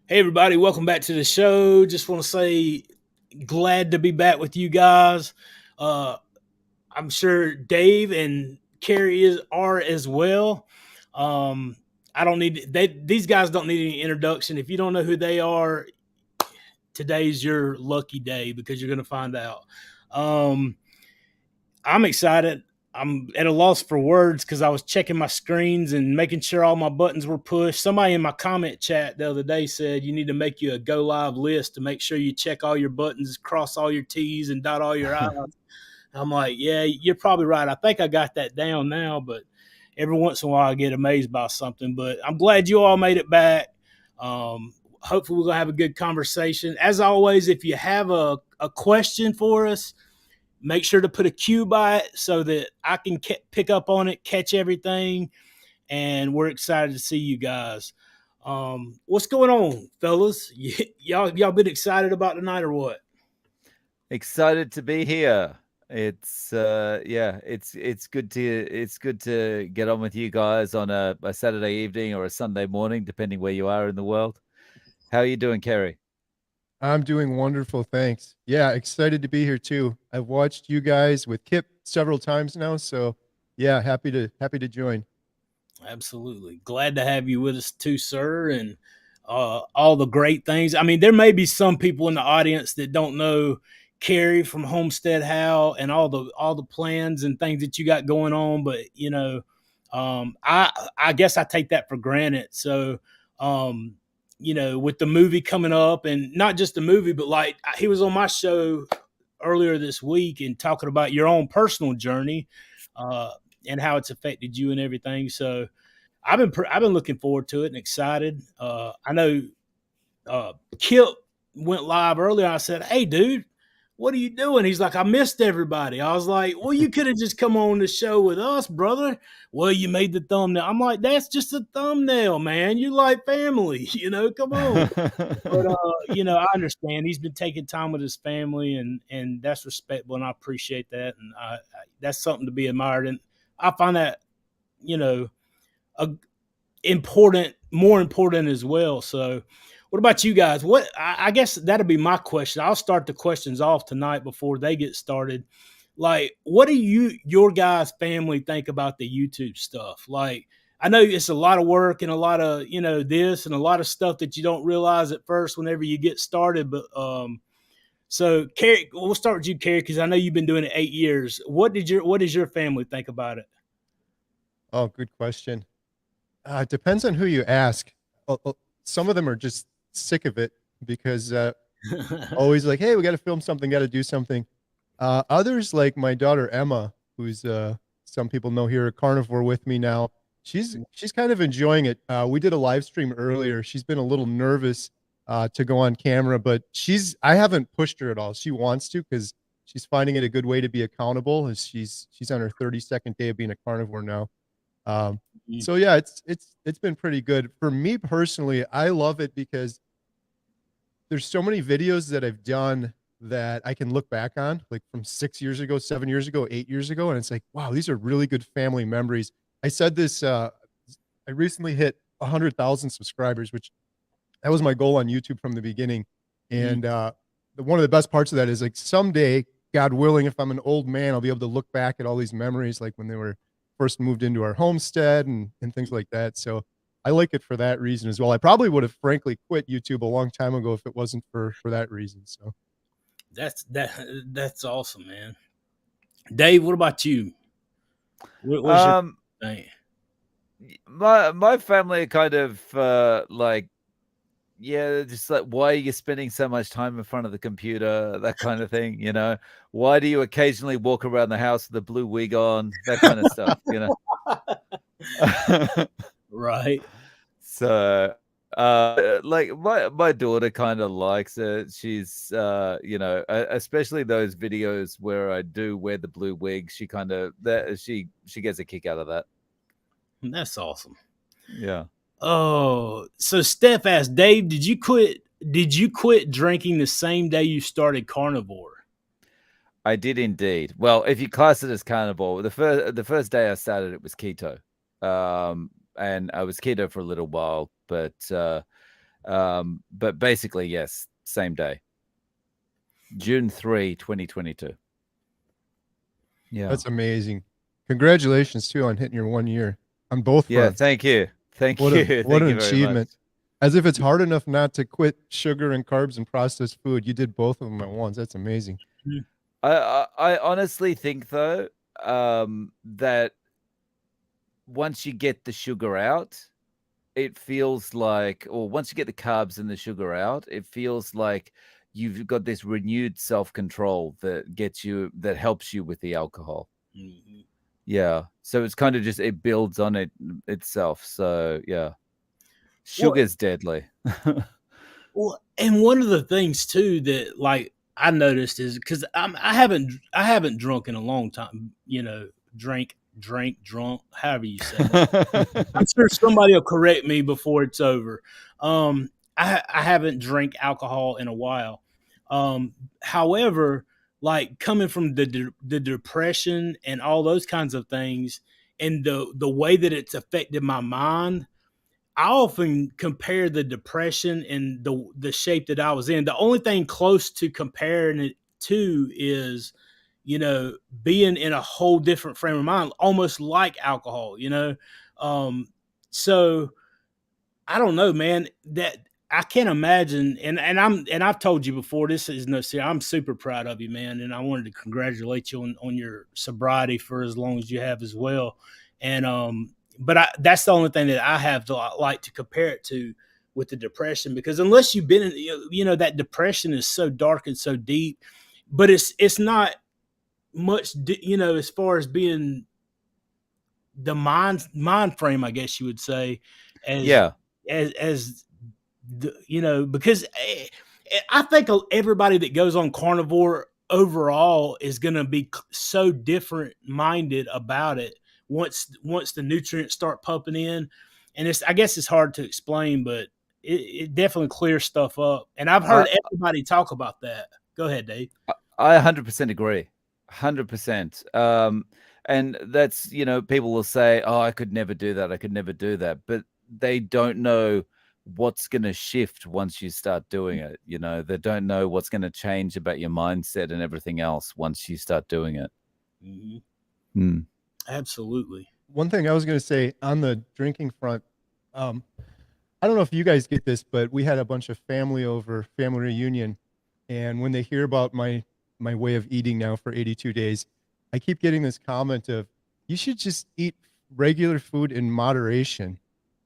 Hey everybody, welcome back to the show. Just want to say glad to be back with you guys. Uh, I'm sure Dave and Kerry are as well. Um, I don't need these guys don't need any introduction. If you don't know who they are, today's your lucky day because you're going to find out. Um, I'm excited. I'm at a loss for words because I was checking my screens and making sure all my buttons were pushed. Somebody in my comment chat the other day said you need to make you a go live list to make sure you check all your buttons, cross all your T's, and dot all your I's. I'm like, yeah, you're probably right. I think I got that down now, but every once in a while I get amazed by something. But I'm glad you all made it back. Hopefully, we're going to have a good conversation. As always, if you have a question for us, make sure to put a cue by it so that I can pick up on it, catch everything, and we're excited to see you guys. What's going on, fellas? Y'all been excited about tonight or what? Excited to be here. It's good to get on with you guys on a Saturday evening or a Sunday morning, depending where you are in the world. How are you doing, Kerry? I'm doing wonderful, thanks. Yeah, excited to be here too. I've watched you guys with Kip several times now, so yeah, happy to join. Absolutely. Glad to have you with us too, sir, and all the great things. I mean, there may be some people in the audience that don't know Kerry from Homestead How and all the plans and things that you got going on, but I guess I take that for granted. So um, with the movie coming up, and not just the movie, but like he was on my show earlier this week and talking about your own personal journey. Uh, and how it's affected you and everything. So I've been looking forward to it and excited. I know Kip went live earlier. I said, "Hey, dude, what are you doing?" He's like, "I missed everybody." I was like, "Well, you could have just come on the show with us, brother." Well, you made the thumbnail. I'm like, "That's just a thumbnail, man. You like family, come on." But I understand he's been taking time with his family, and that's respectable, and I appreciate that, and that's something to be admired. And I find that you know a, more important as well. So, what about you guys? What I guess that'll be my question. I'll start the questions off tonight before they get started. Like, what do your guys' family think about the YouTube stuff? Like, I know it's a lot of work and a lot of this and a lot of stuff that you don't realize at first whenever you get started. But so Kerry, we'll start with you, Kerry, because I know you've been doing it 8 years. What does your family think about it? Oh, good question. It depends on who you ask. Some of them are just sick of it because always like, hey, we got to film something, got to do something. Others, like my daughter Emma, who's some people know here, a carnivore with me now. She's kind of enjoying it. We did a live stream earlier. She's been a little nervous to go on camera, but I haven't pushed her at all. She wants to because she's finding it a good way to be accountable. As she's on her 32nd day of being a carnivore now. Um, so yeah, it's been pretty good for me personally. I love it because there's so many videos that I've done that I can look back on, like from 6 years ago, 7 years ago, 8 years ago, and it's like, wow, these are really good family memories. I said this. I recently hit 100,000 subscribers, which that was my goal on YouTube from the beginning. And one of the best parts of that is like someday, God willing, if I'm an old man, I'll be able to look back at all these memories, like when they were first moved into our homestead and things like that. So I like it for that reason as well. I probably would have frankly quit YouTube a long time ago if it wasn't for that reason. So that's awesome, man. Dave, what about you? What's your Um, thing? my family are kind of like, yeah, just like, why are you spending so much time in front of the computer? That kind of thing, you know. Why do you occasionally walk around the house with a blue wig on? That kind of stuff, you know. Right. So, like my daughter kind of likes it. She's, especially those videos where I do wear the blue wig. She kind of that she gets a kick out of that. That's awesome. Yeah, Oh, so Steph asked Dave, did you quit drinking the same day you started carnivore? I did indeed. Well, if you class it as carnivore, the first day I started, it was keto, and I was keto for a little while, but But basically, yes, same day. June 3, 2022. Yeah. That's amazing. Congratulations too on hitting your 1 year on both Yeah, fronts. thank you. Thank What you. what Thank an you very much. achievement. As if it's hard enough not to quit sugar and carbs and processed food. You did both of them at once. That's amazing. I honestly think though, that once you get the sugar out, it feels like, or once you get the carbs and the sugar out, it feels like you've got this renewed self-control that helps you with the alcohol. Mm-hmm. Yeah. So it's kind of just, it builds on itself. So yeah. Sugar's deadly. Well, and one of the things too that like I noticed is because I haven't drunk in a long time. Drunk, however you say it. I'm sure somebody will correct me before it's over. I haven't drank alcohol in a while. However, like coming from the depression and all those kinds of things, and the way that it's affected my mind, I often compare the depression and the shape that I was in. The only thing close to comparing it to is, being in a whole different frame of mind, almost like alcohol, So I don't know, man, that I can't imagine. And I've told you before, this is no secret. I'm super proud of you, man. And I wanted to congratulate you on your sobriety for as long as you have as well. And, but that's the only thing that I have to like to compare it to with the depression, because unless you've been in, that depression is so dark and so deep, but it's not much, as far as being the mind frame, I guess you would say, as Yeah. as because I think everybody that goes on carnivore overall is going to be so different minded about it once the nutrients start pumping in, and I guess it's hard to explain, but it definitely clears stuff up, and I've heard everybody talk about that. Go ahead, Dave. I 100% agree. 100%. And that's, people will say, oh, I could never do that. I could never do that. But they don't know what's going to shift once you start doing it. They don't know what's going to change about your mindset and everything else once you start doing it. Mm-hmm. Absolutely. One thing I was going to say on the drinking front, I don't know if you guys get this, but we had a bunch of family over, family reunion. And when they hear about my way of eating now for 82 days, I keep getting this comment of, you should just eat regular food in moderation.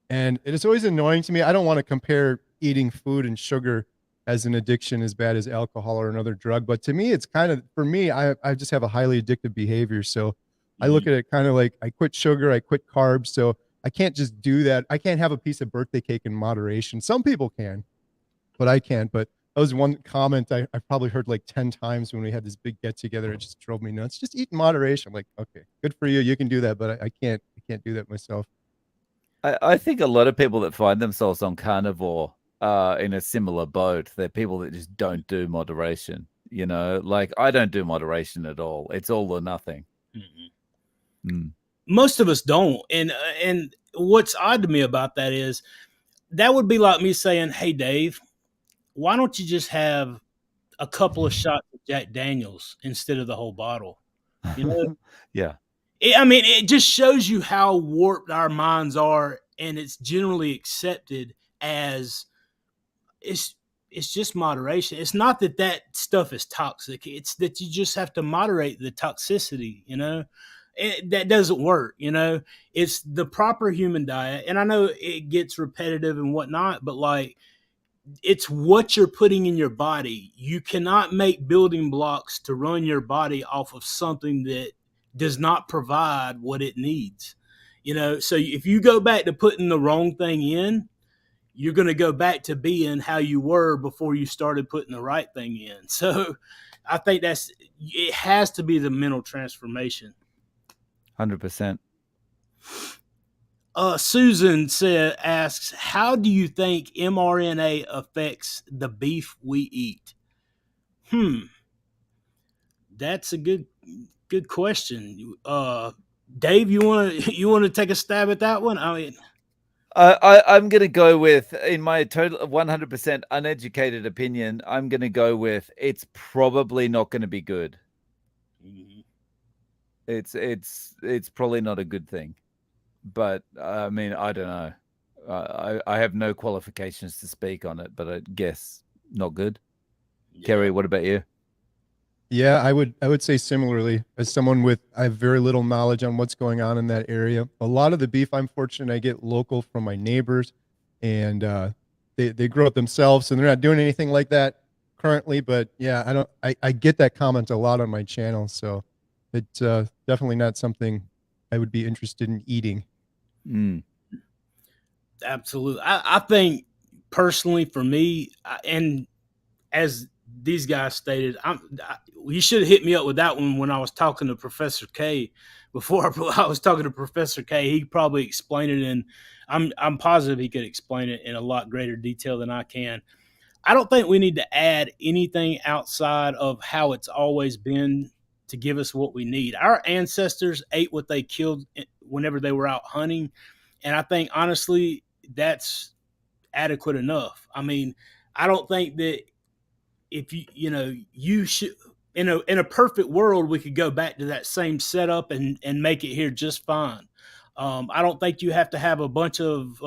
And it is always annoying to me. I don't want to compare eating food and sugar as an addiction as bad as alcohol or another drug. But to me, it's kind of, for me, I just have a highly addictive behavior. So I look at it kind of like I quit sugar, I quit carbs. So I can't just do that. I can't have a piece of birthday cake in moderation. Some people can, but I can't. But that was one comment I probably heard like 10 times when we had this big get together. It just drove me nuts. Just eat in moderation. I'm like, okay, good for you. You can do that, but I can't do that myself. I think a lot of people that find themselves on carnivore are in a similar boat. They're people that just don't do moderation. Like I don't do moderation at all. It's all or nothing. Most of us don't. And what's odd to me about that is that would be like me saying, hey, Dave, why don't you just have a couple of shots of Jack Daniels instead of the whole bottle? Yeah. It just shows you how warped our minds are, and it's generally accepted as it's just moderation. It's not that stuff is toxic. It's that you just have to moderate the toxicity, that doesn't work, It's the proper human diet. And I know it gets repetitive and whatnot, but like, it's what you're putting in your body. You cannot make building blocks to run your body off of something that does not provide what it needs. So if you go back to putting the wrong thing in, you're going to go back to being how you were before you started putting the right thing in. So I think it has to be the mental transformation. 100%. Susan asks, how do you think mRNA affects the beef we eat? That's a good question. Dave, you want to take a stab at that one? I'm going to go with, in my total 100% uneducated opinion, I'm going to go with it's probably not going to be good. Mhm. It's probably not a good thing. But I mean, I don't know. I have no qualifications to speak on it, but I guess not good. Yeah. Kerry, what about you? Yeah, I would say similarly. As someone with I have very little knowledge on what's going on in that area. A lot of the beef I'm fortunate I get local from my neighbors, and they grow it themselves, and they're not doing anything like that currently. But yeah, I get that comment a lot on my channel, so it's definitely not something I would be interested in eating. Mm. Absolutely. I think personally for me, and as these guys stated, you should have hit me up with that one when I was talking to Professor K. Before I was talking to Professor K, he probably explained it in. I'm positive he could explain it in a lot greater detail than I can. I don't think we need to add anything outside of how it's always been to give us what we need. Our ancestors ate what they killed whenever they were out hunting, and I think honestly that's adequate enough. I mean, I don't think that if you should in a perfect world we could go back to that same setup and make it here just fine. I don't think you have to have a bunch of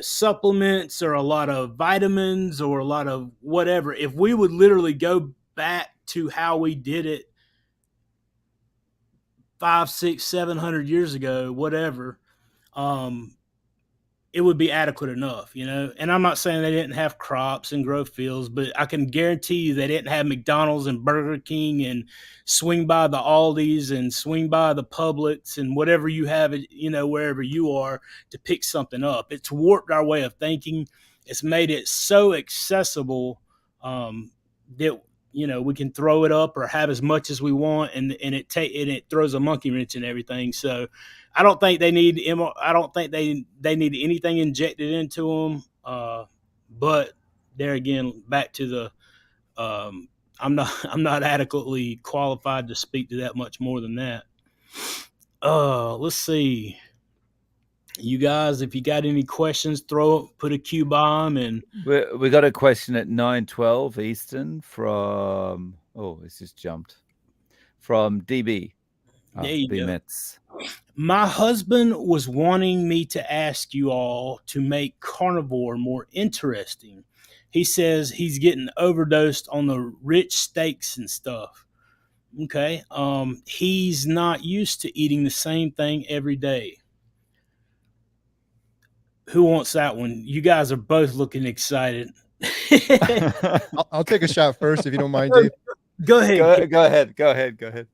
supplements or a lot of vitamins or a lot of whatever. If we would literally go back to how we did it 5, 6, 700 years ago, whatever, um, it would be adequate enough. And I'm not saying they didn't have crops and grow fields, but I can guarantee you they didn't have McDonald's and Burger King and swing by the Aldi's and swing by the Publix and whatever you have, wherever you are to pick something up. It's warped our way of thinking. It's made it so accessible that we can throw it up or have as much as we want, and it throws a monkey wrench in everything. So I don't think they need I don't think they need anything injected into them. But there again, back to the I'm not I'm not adequately qualified to speak to that much more than that. Let's see. You guys, if you got any questions, put a Q bomb and We got a question at 9:12 Eastern from, it's just jumped, from DB. there you B go. Metz. My husband was wanting me to ask you all to make carnivore more interesting. He says he's getting overdosed on the rich steaks and stuff. Okay. He's not used to eating the same thing every day. Who wants that one? You guys are both looking excited. I'll take a shot first if you don't mind, Dave. Go ahead. Go ahead.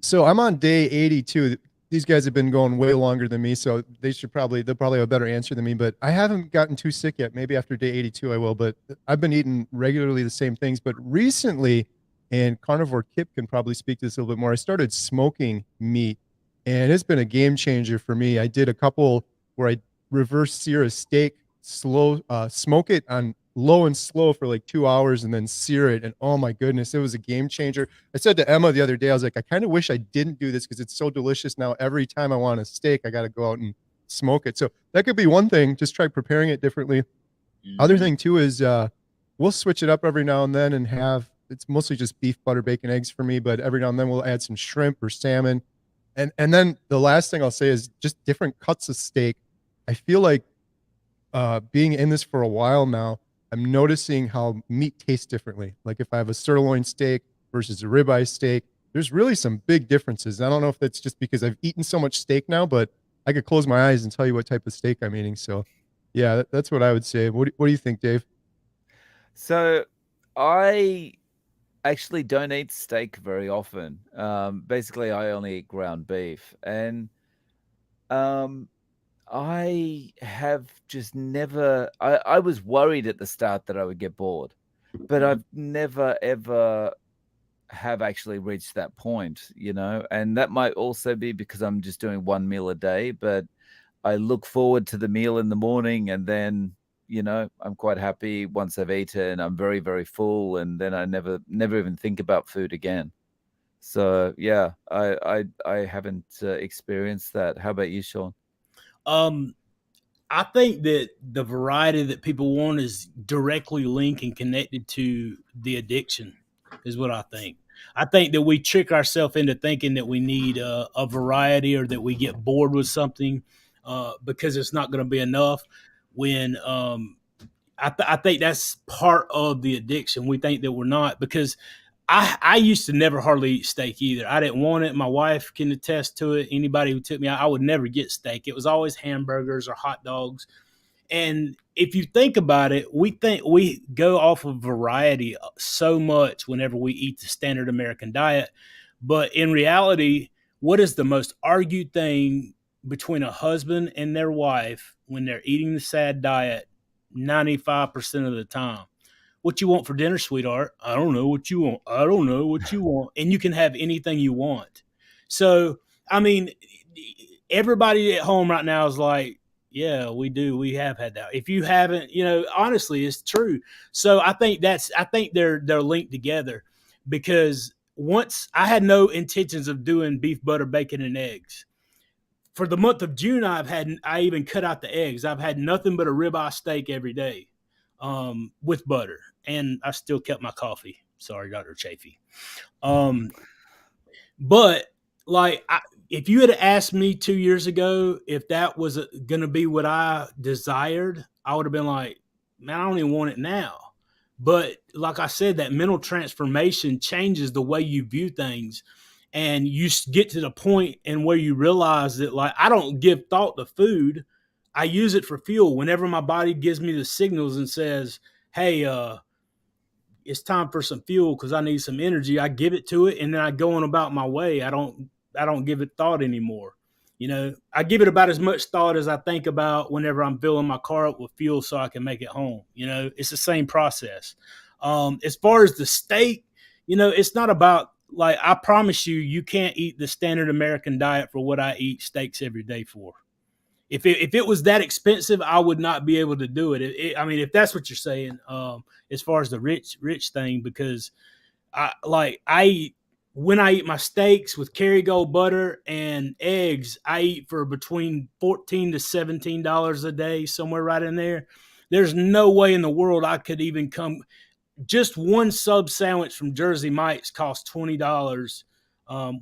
So I'm on day 82. These guys have been going way longer than me, so they'll probably have a better answer than me. But I haven't gotten too sick yet. Maybe after day 82 I will. But I've been eating regularly the same things. But recently, and Carnivore Kip can probably speak to this a little bit more, I started smoking meat, and it's been a game changer for me. I did a couple where I reverse sear a steak, smoke it on low and slow for like 2 hours, and then sear it. And oh my goodness, it was a game changer. I said to Emma the other day, I was like, I kind of wish I didn't do this because it's so delicious now. Every time I want a steak, I got to go out and smoke it. So that could be one thing. Just try preparing it differently. Other thing too is we'll switch it up every now and then and have it's mostly just beef, butter, bacon, eggs for me, but every now and then we'll add some shrimp or salmon. And then the last thing I'll say is just different cuts of steak. I feel like being in this for a while now, I'm noticing how meat tastes differently. Like if I have a sirloin steak versus a ribeye steak, there's really some big differences. I don't know if that's just because I've eaten so much steak now, but I could close my eyes and tell you what type of steak I'm eating. So, yeah, that's what I would say. What do you think, Dave? So I actually don't eat steak very often. Basically, I only eat ground beef, and um, I have just never. I was worried at the start that I would get bored, but I've never ever have actually reached that point, and that might also be because I'm just doing one meal a day, but I look forward to the meal in the morning, and then I'm quite happy once I've eaten. I'm very, very full, and then I never even think about food again. So yeah, I haven't experienced that. How about you, Shawn? Um, I think that the variety that people want is directly linked and connected to the addiction, is what I think. I think that we trick ourselves into thinking that we need a variety, or that we get bored with something because it's not going to be enough. When I think that's part of the addiction. We think that we're not, because I used to never hardly eat steak either. I didn't want it. My wife can attest to it. Anybody who took me out, I would never get steak. It was always hamburgers or hot dogs. And if you think about it, we think we go off of variety so much whenever we eat the standard American diet. But in reality, what is the most argued thing between a husband and their wife when they're eating the sad diet 95% of the time? What you want for dinner, sweetheart? I don't know what you want. I don't know what you want. And you can have anything you want. So, I mean, everybody at home right now is like, yeah, we do. We have had that. If you haven't, honestly, it's true. So I think they're linked together, because once I had no intentions of doing beef, butter, bacon, and eggs. For the month of June, I even cut out the eggs. I've had nothing but a ribeye steak every day, with butter, and I still kept my coffee. Sorry, Dr. Chafee. But like, if you had asked me 2 years ago if that was going to be what I desired, I would have been like, man, I don't even want it now. But like I said, that mental transformation changes the way you view things. And you get to the point and where you realize that, like, I don't give thought to food. I use it for fuel. Whenever my body gives me the signals and says, hey, it's time for some fuel because I need some energy, I give it to it, and then I go on about my way. I don't give it thought anymore. I give it about as much thought as I think about whenever I'm filling my car up with fuel so I can make it home. It's the same process. As far as the steak, it's not about, like, I promise you can't eat the standard American diet for what I eat steaks every day for. If it was that expensive, I would not be able to do it. I mean, if that's what you're saying, as far as the rich thing, because when I eat my steaks with Kerrygold butter and eggs, I eat for between $14 to $17 a day, somewhere right in there. There's no way in the world I could even come. Just one sub sandwich from Jersey Mike's cost $20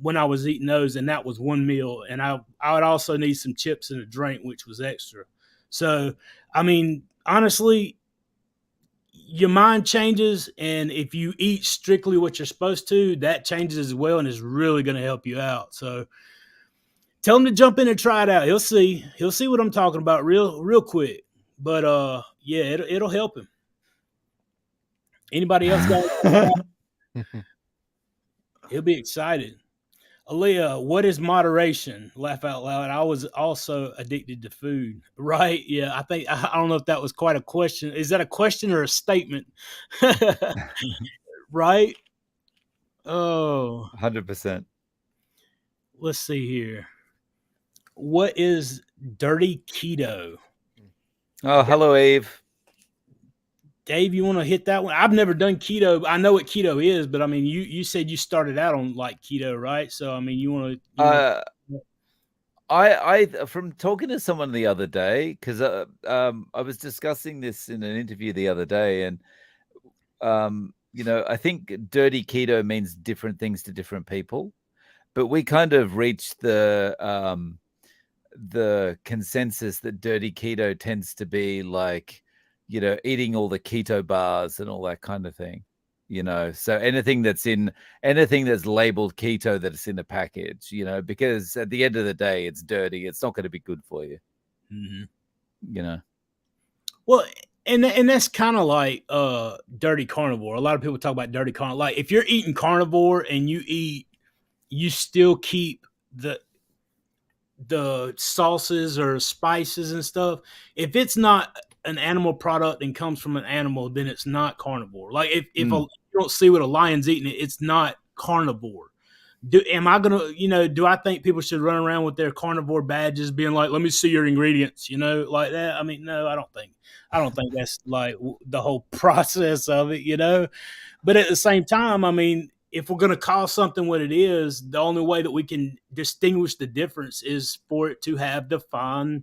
when I was eating those, and that was one meal. And I would also need some chips and a drink, which was extra. So, I mean, honestly, your mind changes, and if you eat strictly what you're supposed to, that changes as well, and is really going to help you out. So, tell him to jump in and try it out. He'll see what I'm talking about real quick. But yeah, it'll help him. Anybody else got? He'll be excited. Aaliyah, what is moderation? Laugh out loud. I was also addicted to food. Right? Yeah, I don't know if that was quite a question. Is that a question or a statement? Right? Oh, 100%. let's see here. What is dirty keto? Oh, hello, Eve. Dave, you want to hit that one? I've never done keto. I know what keto is, but I mean, you said you started out on like keto, right? So I mean, you want to? I from talking to someone the other day, because I was discussing this in an interview the other day, and I think dirty keto means different things to different people, but we kind of reached the consensus that dirty keto tends to be like, eating all the keto bars and all that kind of thing. So anything that's labeled keto that's in a package, because at the end of the day, it's dirty. It's not going to be good for you. Mm-hmm. Well, and that's kind of like dirty carnivore. A lot of people talk about dirty carnivore. Like, if you're eating carnivore and you still keep the sauces or spices and stuff. If it's not an animal product and comes from an animal, then it's not carnivore. Like, if you don't see what a lion's eating, it's not carnivore. Do I think people should run around with their carnivore badges being like, let me see your ingredients, like that? I mean, no, I don't think that's like the whole process of it, but at the same time, I mean, if we're going to call something what it is, the only way that we can distinguish the difference is for it to have defined,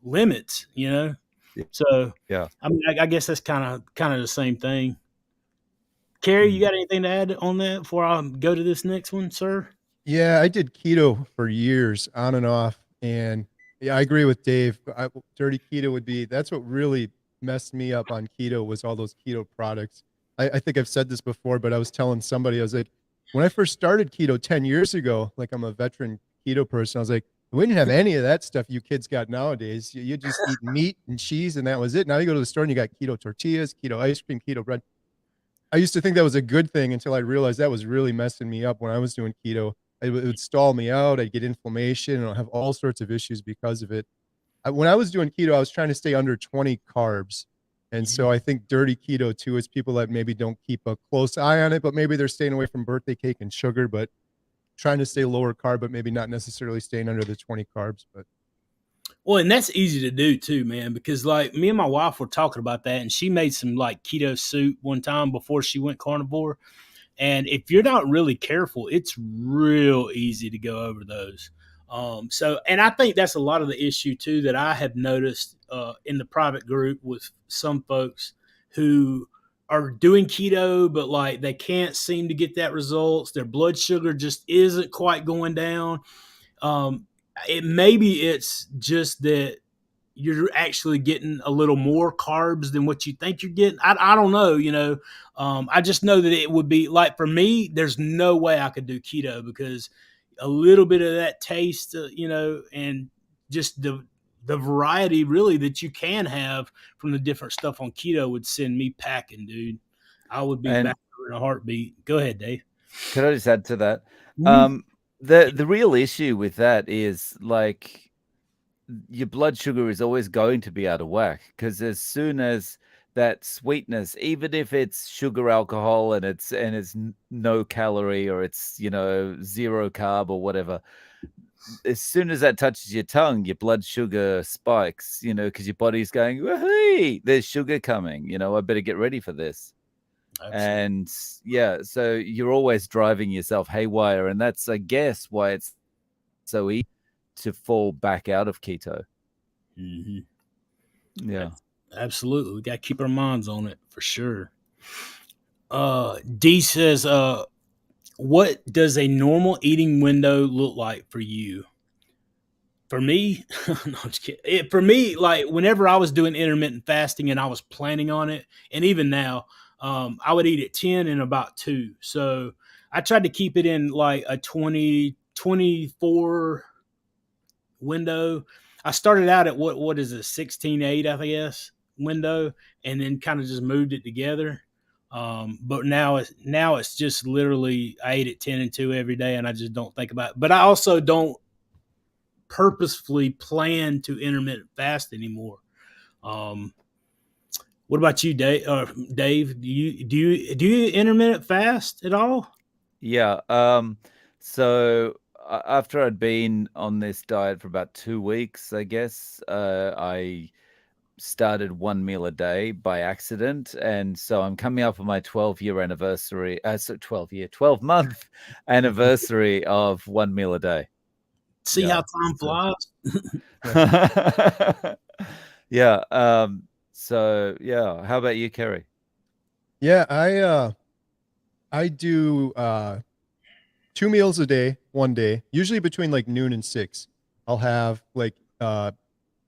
limits, Yeah. So, Yeah. I mean, I guess that's kind of the same thing. Kerry, you got anything to add on that before I go to this next one, sir? Yeah, I did keto for years on and off. And yeah, I agree with Dave. Dirty keto would be, that's what really messed me up on keto was all those keto products. I think I've said this before, but I was telling somebody, I was like, when I first started keto 10 years ago, like I'm a veteran keto person, I was like, we didn't have any of that stuff you kids got nowadays. You just eat meat and cheese and that was it. Now you go to the store and you got keto tortillas, keto ice cream, keto bread. I used to think that was a good thing until I realized that was really messing me up when I was doing keto. It would stall me out. I'd get inflammation and I'll have all sorts of issues because of it. When I was doing keto, I was trying to stay under 20 carbs. And so I think dirty keto too is people that maybe don't keep a close eye on it, but maybe they're staying away from birthday cake and sugar, but trying to stay lower carb, but maybe not necessarily staying under the 20 carbs. But Well, and that's easy to do too, man, because like me and my wife were talking about that, and she made some like keto soup one time before she went carnivore. And if you're not really careful, it's real easy to go over those. And I think that's a lot of the issue too that I have noticed in the private group with some folks who are doing keto, but like they can't seem to get that results. Their blood sugar just isn't quite going down. Um, maybe it's just that you're actually getting a little more carbs than what you think you're getting. I don't know, I just know that it would be like for me, there's no way I could do keto because a little bit of that taste, and just the variety really that you can have from the different stuff on keto would send me packing, dude. I would be And back in a heartbeat. Go ahead, Dave. could I just add to that? Mhm. The real issue with that is like your blood sugar is always going to be out of whack because as soon as that sweetness, even if it's sugar alcohol and it's no calorie or it's zero carb or whatever, as soon as that touches your tongue, your blood sugar spikes, because your body's going, hey, there's sugar coming, I better get ready for this. Absolutely. And yeah, so you're always driving yourself haywire, and that's, I guess, why it's so easy to fall back out of keto. Mm-hmm. Yeah. Absolutely. We got to keep our minds on it for sure. D says, what does a normal eating window look like for you? For me, no, I'm just kidding. For me, like whenever I was doing intermittent fasting and I was planning on it, and even now, I would eat at 10 and about 2. So I tried to keep it in like a 24 window. I started out at what is it, 16:8, I guess, window, and then kind of just moved it together. But now it's just literally I ate at 10 and 2 every day, and I just don't think about it. But I also don't purposefully plan to intermittent fast anymore. What about you, Dave? Dave, do you intermittent fast at all? Yeah. So after I'd been on this diet for about 2 weeks, I guess, I started one meal a day by accident. And so I'm coming up on my 12-year anniversary. 12-month anniversary of one meal a day. See how time flies? Yeah. So yeah. How about you, Kerry? yeah, I do 2 meals a day, one day, usually between like noon and 6. I'll have like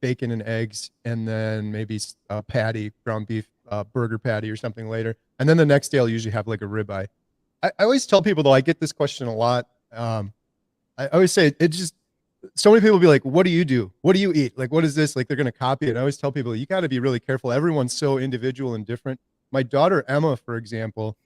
bacon and eggs, and then maybe a patty, ground beef, burger patty or something later. And then the next day I'll usually have like a ribeye. I always tell people though, I get this question a lot. I always say it just, so many people will be like, what do you do? What do you eat? Like, what is this? Like, they're going to copy it. I always tell people, you got to be really careful. Everyone's so individual and different. My daughter, Emma, for example,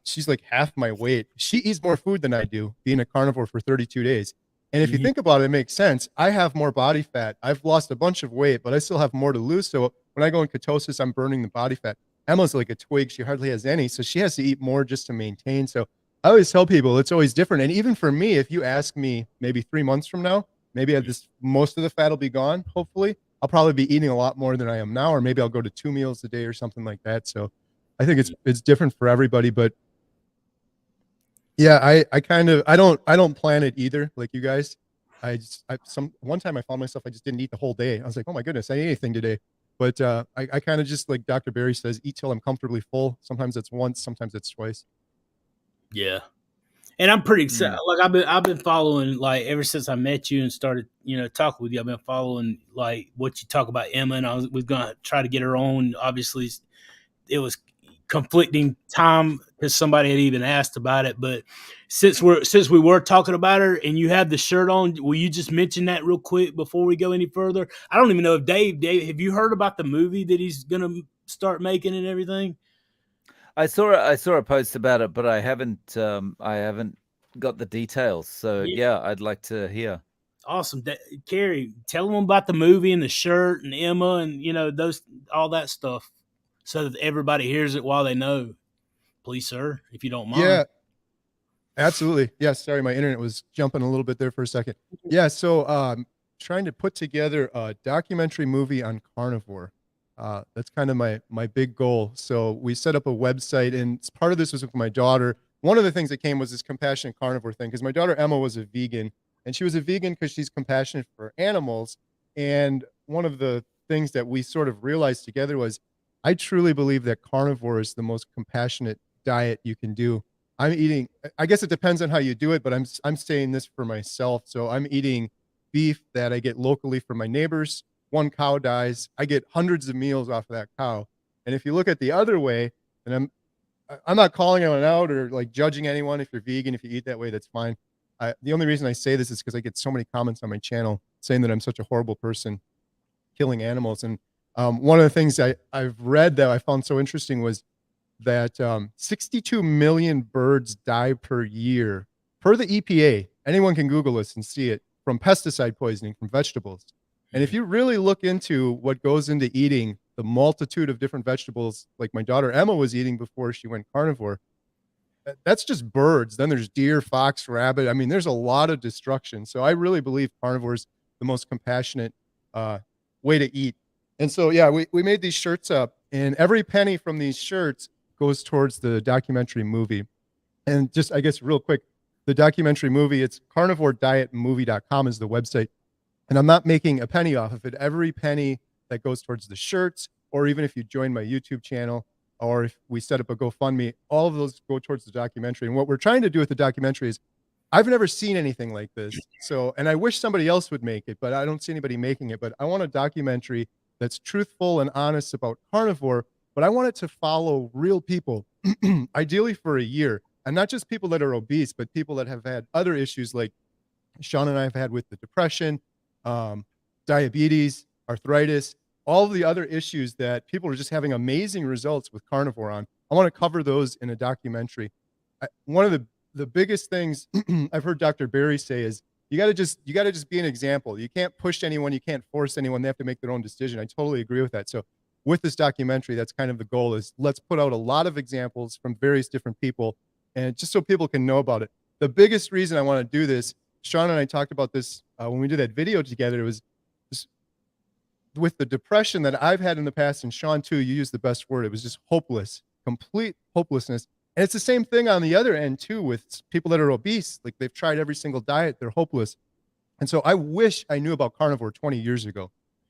she's like half my weight. She eats more food than I do, being a carnivore for 32 days. And if you Mhm. think about it, it makes sense. I have more body fat. I've lost a bunch of weight, but I still have more to lose. So when I go in ketosis, I'm burning the body fat. Emma's like a twig. She hardly has any. So she has to eat more just to maintain. So I always tell people it's always different. And even for me, if you ask me maybe 3 months from now, maybe most of the fat will be gone. Hopefully I'll probably be eating a lot more than I am now, or maybe I'll go to 2 meals a day or something like that. So I think it's different for everybody, but yeah, I don't plan it either, like you guys. one time I found myself, I just didn't eat the whole day. I was like, oh my goodness, I ate anything today. But I kind of just, like Dr. Barry says, eat till I'm comfortably full. Sometimes it's once, sometimes it's twice. Yeah. And I'm pretty excited. Mm. Like I've been following, like, ever since I met you and started, talking with you. I've been following like what you talk about Emma, and I was gonna try to get her on. Obviously, it was conflicting time because somebody had even asked about it. But since we were talking about her, and you have the shirt on, will you just mention that real quick before we go any further? I don't even know if Dave, have you heard about the movie that he's gonna start making and everything? I saw a post about it, but I haven't got the details. So yeah, I'd like to hear. Awesome. Kerry, tell them about the movie and the shirt and Emma and, all that stuff so that everybody hears it while they know. Please, sir, if you don't mind. Yeah, absolutely. Yeah, sorry, my internet was jumping a little bit there for a second. Yeah, so trying to put together a documentary movie on carnivore. That's kind of my big goal. So we set up a website, and part of this was with my daughter. One of the things that came was this compassionate carnivore thing, because my daughter Emma was a vegan, and she was a vegan because she's compassionate for animals. And one of the things that we sort of realized together was, I truly believe that carnivore is the most compassionate diet you can do. I'm eating, I guess it depends on how you do it, but I'm saying this for myself. So I'm eating beef that I get locally from my neighbors. One cow dies, I get hundreds of meals off of that cow. And if you look at the other way, and I'm not calling anyone out or like judging anyone. If you're vegan, if you eat that way, that's fine. The only reason I say this is because I get so many comments on my channel saying that I'm such a horrible person killing animals. And one of the things I've read that I found so interesting was that 62 million birds die per year, per the EPA. Anyone can Google this and see it, from pesticide poisoning from vegetables. And if you really look into what goes into eating the multitude of different vegetables, like my daughter Emma was eating before she went carnivore, that's just birds. Then there's deer, fox, rabbit. I mean, there's a lot of destruction. So I really believe carnivore is the most compassionate way to eat. And so, yeah, we made these shirts up, and every penny from these shirts goes towards the documentary movie. And just, I guess, real quick, the documentary movie, it's carnivoredietmovie.com is the website. And I'm not making a penny off of it. Every penny that goes towards the shirts, or even if you join my YouTube channel, or if we set up a GoFundMe, all of those go towards the documentary. And what we're trying to do with the documentary is, I've never seen anything like this. So, and I wish somebody else would make it, but I don't see anybody making it. But I want a documentary that's truthful and honest about carnivore, but I want it to follow real people, ideally for a year. And not just people that are obese, but people that have had other issues like Shawn and I have had with the depression, diabetes, arthritis, all of the other issues that people are just having amazing results with carnivore on. I want to cover those in a documentary. One of the biggest things I've heard Dr. Barry say is, you got to just be an example. You can't push anyone. You can't force anyone. They have to make their own decision. I totally agree with that. So with this documentary, that's kind of the goal, is let's put out a lot of examples from various different people, and just so people can know about it. The biggest reason I want to do this, Shawn and I talked about this when we did that video together. It was just with the depression that I've had in the past, and Shawn too, you used the best word. It was just hopeless, complete hopelessness. And it's the same thing on the other end too, with people that are obese. Like, they've tried every single diet, they're hopeless. And so I wish I knew about carnivore 20 years ago.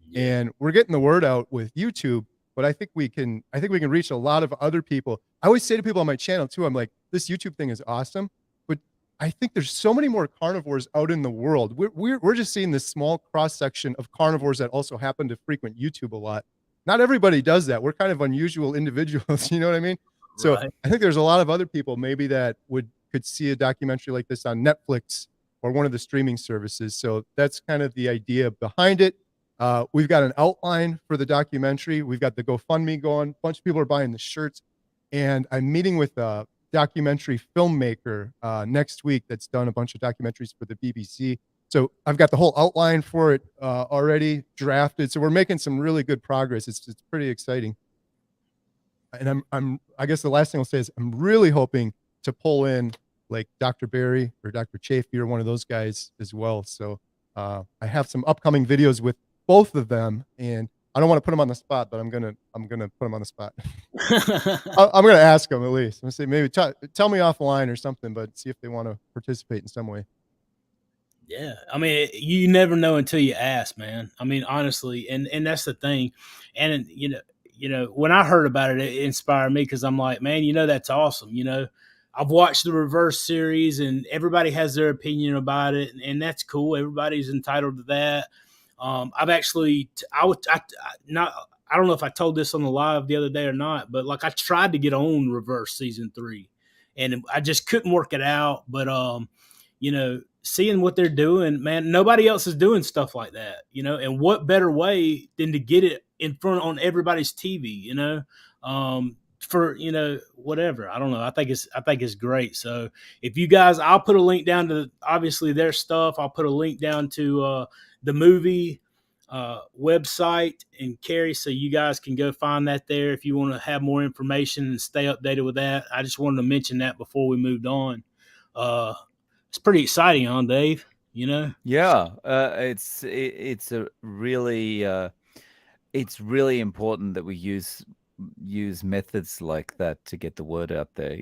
Yeah. And we're getting the word out with YouTube, but I think we can reach a lot of other people. I always say to people on my channel too, I'm like, this YouTube thing is awesome, but I think there's so many more carnivores out in the world. We're just seeing this small cross section of carnivores that also happen to frequent YouTube a lot. Not everybody does that. We're kind of unusual individuals. You know what I mean? So right. I think there's a lot of other people maybe that could see a documentary like this on Netflix or one of the streaming services. So that's kind of the idea behind it. We've got an outline for the documentary. We've got the GoFundMe going. A bunch of people are buying the shirts. And I'm meeting with a documentary filmmaker next week that's done a bunch of documentaries for the BBC. So I've got the whole outline for it already drafted. So we're making some really good progress. It's pretty exciting. And I guess the last thing I'll say is, I'm really hoping to pull in like Dr. Barry or Dr. Chafee or one of those guys as well. So I have some upcoming videos with both of them, and I don't want to put them on the spot, but I'm gonna put them on the spot. I'm gonna ask them at least. I'm gonna say, maybe tell me offline or something, but see if they want to participate in some way. Yeah, I mean, you never know until you ask, man. I mean, honestly, and that's the thing. And when I heard about it, it inspired me because I'm like, man, that's awesome. I've watched the reverse series, and everybody has their opinion about it, and that's cool. Everybody's entitled to that. I've actually, not. I don't know if I told this on the live the other day or not, but like I tried to get on reverse season 3, and I just couldn't work it out. But seeing what they're doing, man, nobody else is doing stuff like that, and what better way than to get it in front on everybody's TV, for, whatever. I don't know. I think it's great. So if you guys, I'll put a link down to obviously their stuff. I'll put a link down to the movie website and Kerry, so you guys can go find that there if you want to have more information and stay updated with that. I just wanted to mention that before we moved on. It's pretty exciting, huh, Dave? Yeah, it's a really it's really important that we use methods like that to get the word out there,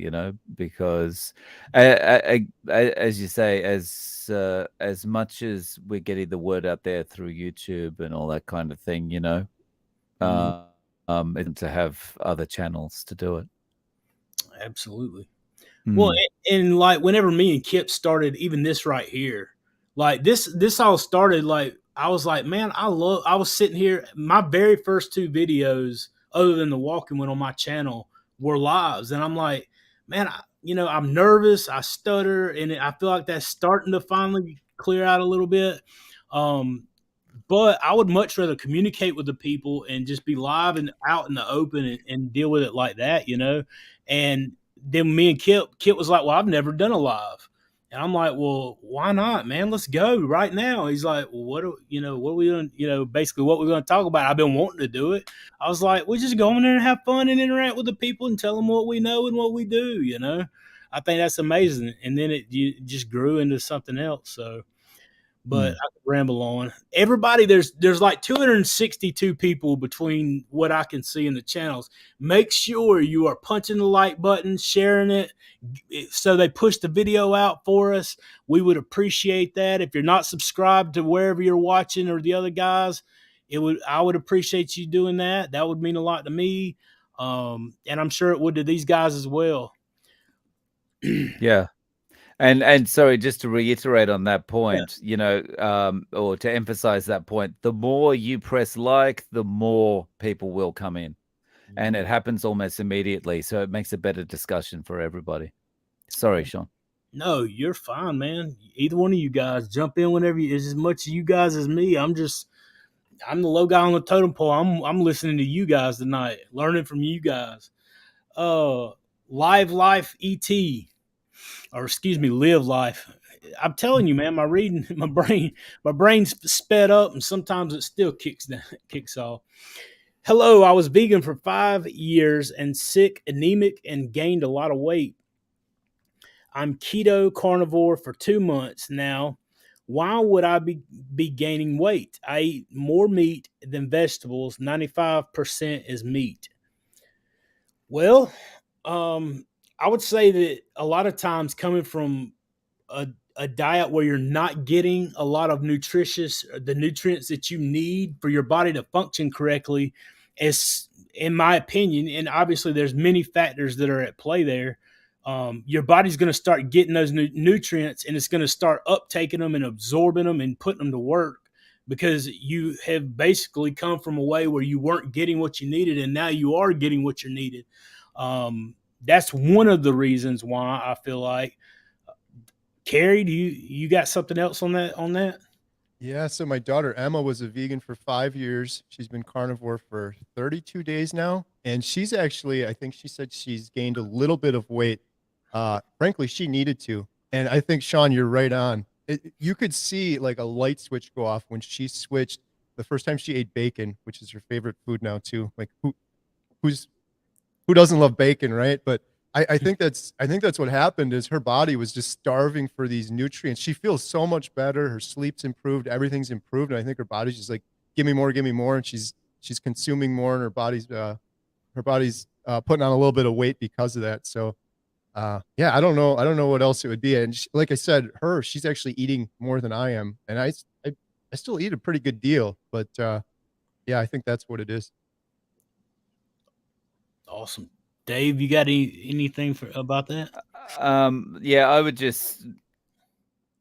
because as you say, as much as we're getting the word out there through YouTube and all that kind of thing, and to have other channels to do it. Absolutely. Well, and like whenever me and Kip started, even this right here, like this all started like I was like, man, I was sitting here. My very first 2 videos, other than the walking one on my channel, were lives, and I'm like, man, I'm nervous, I stutter, and I feel like that's starting to finally clear out a little bit. But I would much rather communicate with the people and just be live and out in the open and deal with it like that, And then me and Kip was like, well, I've never done a live. And I'm like, well, why not, man? Let's go right now. He's like, well, what are we going to, basically what we're going to talk about. I've been wanting to do it. I was like, we just go in there and have fun and interact with the people and tell them what we know and what we do, I think that's amazing. And then it just grew into something else. So, but I could ramble on. Everybody, there's like 262 people between what I can see in the channels. Make sure you are punching the like button, sharing it, so they push the video out for us. We would appreciate that. If you're not subscribed to wherever you're watching or the other guys, I would appreciate you doing that. That would mean a lot to me, and I'm sure it would to these guys as well. Yeah. And sorry, just to reiterate on that point, or to emphasize that point, the more you press like, the more people will come in, and it happens almost immediately. So it makes a better discussion for everybody. Sorry, Shawn. No, you're fine, man. Either one of you guys jump in whenever as much as you guys as me. I'm the low guy on the totem pole. I'm listening to you guys tonight, learning from you guys. Live Life ET, or excuse me, Live Life. I'm telling you, man, my brain's sped up, and sometimes it still kicks off. Hello, I was vegan for 5 years and sick, anemic, and gained a lot of weight. I'm keto carnivore for 2 months now. Why would I be gaining weight? I eat more meat than vegetables. 95% is meat. Well, I would say that a lot of times coming from a diet where you're not getting a lot of the nutrients that you need for your body to function correctly, is, in my opinion, and obviously there's many factors that are at play there. Your body's going to start getting those nutrients, and it's going to start uptaking them and absorbing them and putting them to work, because you have basically come from a way where you weren't getting what you needed, and now you are getting what you needed. That's one of the reasons why I feel like. Kerry, do you got something else on that? Yeah, so my daughter Emma was a vegan for 5 years. She's been carnivore for 32 days now. And she's actually, I think she said she's gained a little bit of weight. Frankly, she needed to. And I think, Shawn, you're right on. You could see like a light switch go off when she switched the first time she ate bacon, which is her favorite food now too. Like who doesn't love bacon, right? But I think that's what happened is her body was just starving for these nutrients. She feels so much better. Her sleep's improved. Everything's improved. And I think her body's just like, give me more, give me more. And she's consuming more, and her body's putting on a little bit of weight because of that. So Yeah, I don't know what else it would be. And like I said, she's actually eating more than I am, and I still eat a pretty good deal. But yeah, I think that's what it is. Awesome. Dave, you got anything about that? Yeah, I would just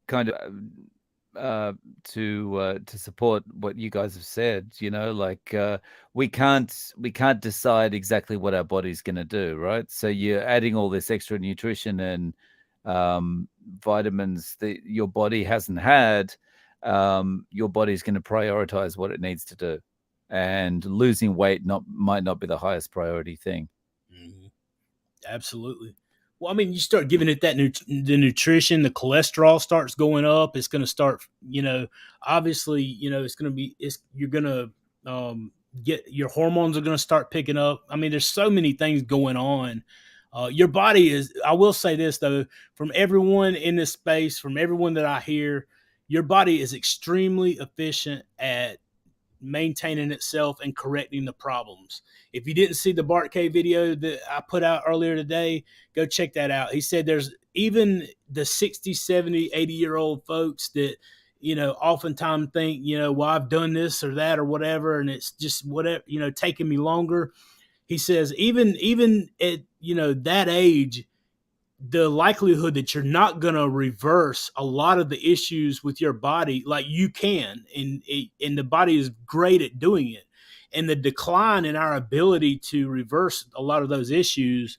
kind of to support what you guys have said. Like we can't decide exactly what our body's going to do, right? So you're adding all this extra nutrition and vitamins that your body hasn't had. Your body's going to prioritize what it needs to do, and losing weight might not be the highest priority thing. Mm-hmm. Absolutely. Well, I mean, you start giving it that the nutrition, the cholesterol starts going up. It's going to start, obviously, it's going to be, you're going to get your hormones are going to start picking up. I mean, there's so many things going on. Your body is, I will say this though, from everyone in this space, from everyone that I hear, your body is extremely efficient at maintaining itself and correcting the problems. If you didn't see the Bart K video that I put out earlier today, go check that out. He said there's even the 60, 70, 80-year-old folks that, oftentimes think, well, I've done this or that or whatever, and it's just whatever, taking me longer. He says even at, that age, the likelihood that you're not going to reverse a lot of the issues with your body, like you can, and the body is great at doing it. And the decline in our ability to reverse a lot of those issues,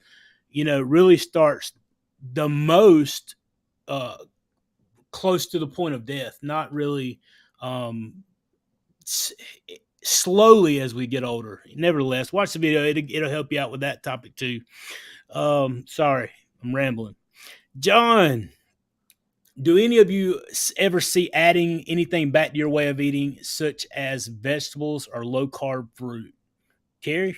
really starts the most close to the point of death, not really slowly as we get older. Nevertheless, watch the video. It'll help you out with that topic too. Sorry, I'm rambling. John, do any of you ever see adding anything back to your way of eating, such as vegetables or low carb fruit? Kerry?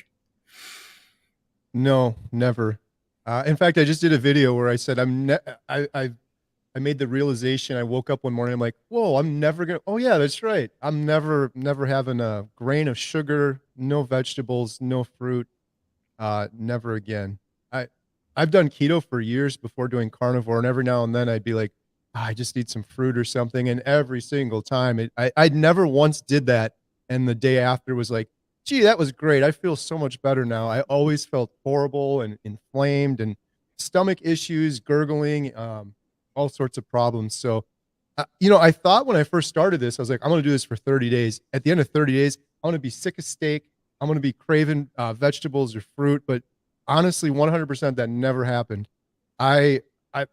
No, never. In fact, I just did a video where I said I made the realization. I woke up one morning. I'm like, whoa, I'm never gonna. Oh yeah, that's right. I'm never having a grain of sugar, no vegetables, no fruit. Never again. I've done keto for years before doing carnivore, and every now and then I'd be like, I just need some fruit or something. And every single time, I never once did that. And the day after was like, gee, that was great. I feel so much better now. I always felt horrible and inflamed and stomach issues, gurgling, all sorts of problems. So, I thought when I first started this, I was like, I'm going to do this for 30 days. At the end of 30 days, I'm going to be sick of steak. I'm going to be craving vegetables or fruit. But honestly, 100% that never happened. I I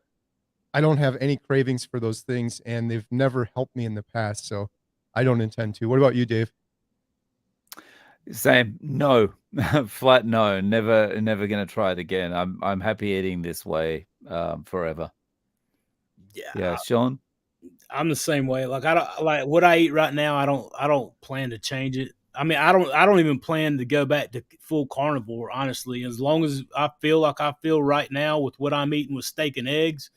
I don't have any cravings for those things, and they've never helped me in the past. So I don't intend to. What about you, Dave? Same. No. Flat no. Never going to try it again. I'm happy eating this way forever. Yeah, Shawn? I'm the same way. Like I don't like what I eat right now. I don't plan to change it. I mean, I don't even plan to go back to full carnivore, honestly. As long as I feel like I feel right now with what I'm eating with steak and eggs,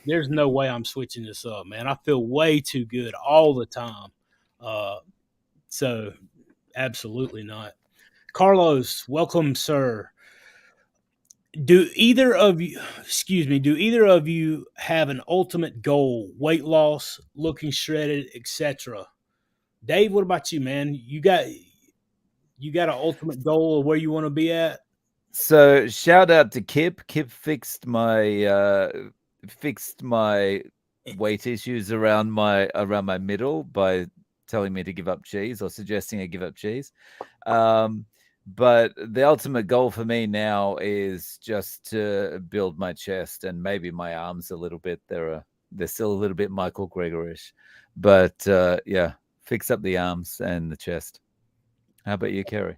there's no way I'm switching this up, man. I feel way too good all the time. So absolutely not. Carlos, welcome, sir. Do either of you, do either of you have an ultimate goal, weight loss, looking shredded, etc.? Dave, what about you, man? You got an ultimate goal of where you want to be at? So shout out to Kip. Kip fixed my weight issues around my middle by telling me to give up cheese or suggesting I give up cheese. But the ultimate goal for me now is just to build my chest and maybe my arms a little bit. They're still a little bit Michael Gregor-ish, but yeah, fix up the arms and the chest. How about you, Kerry?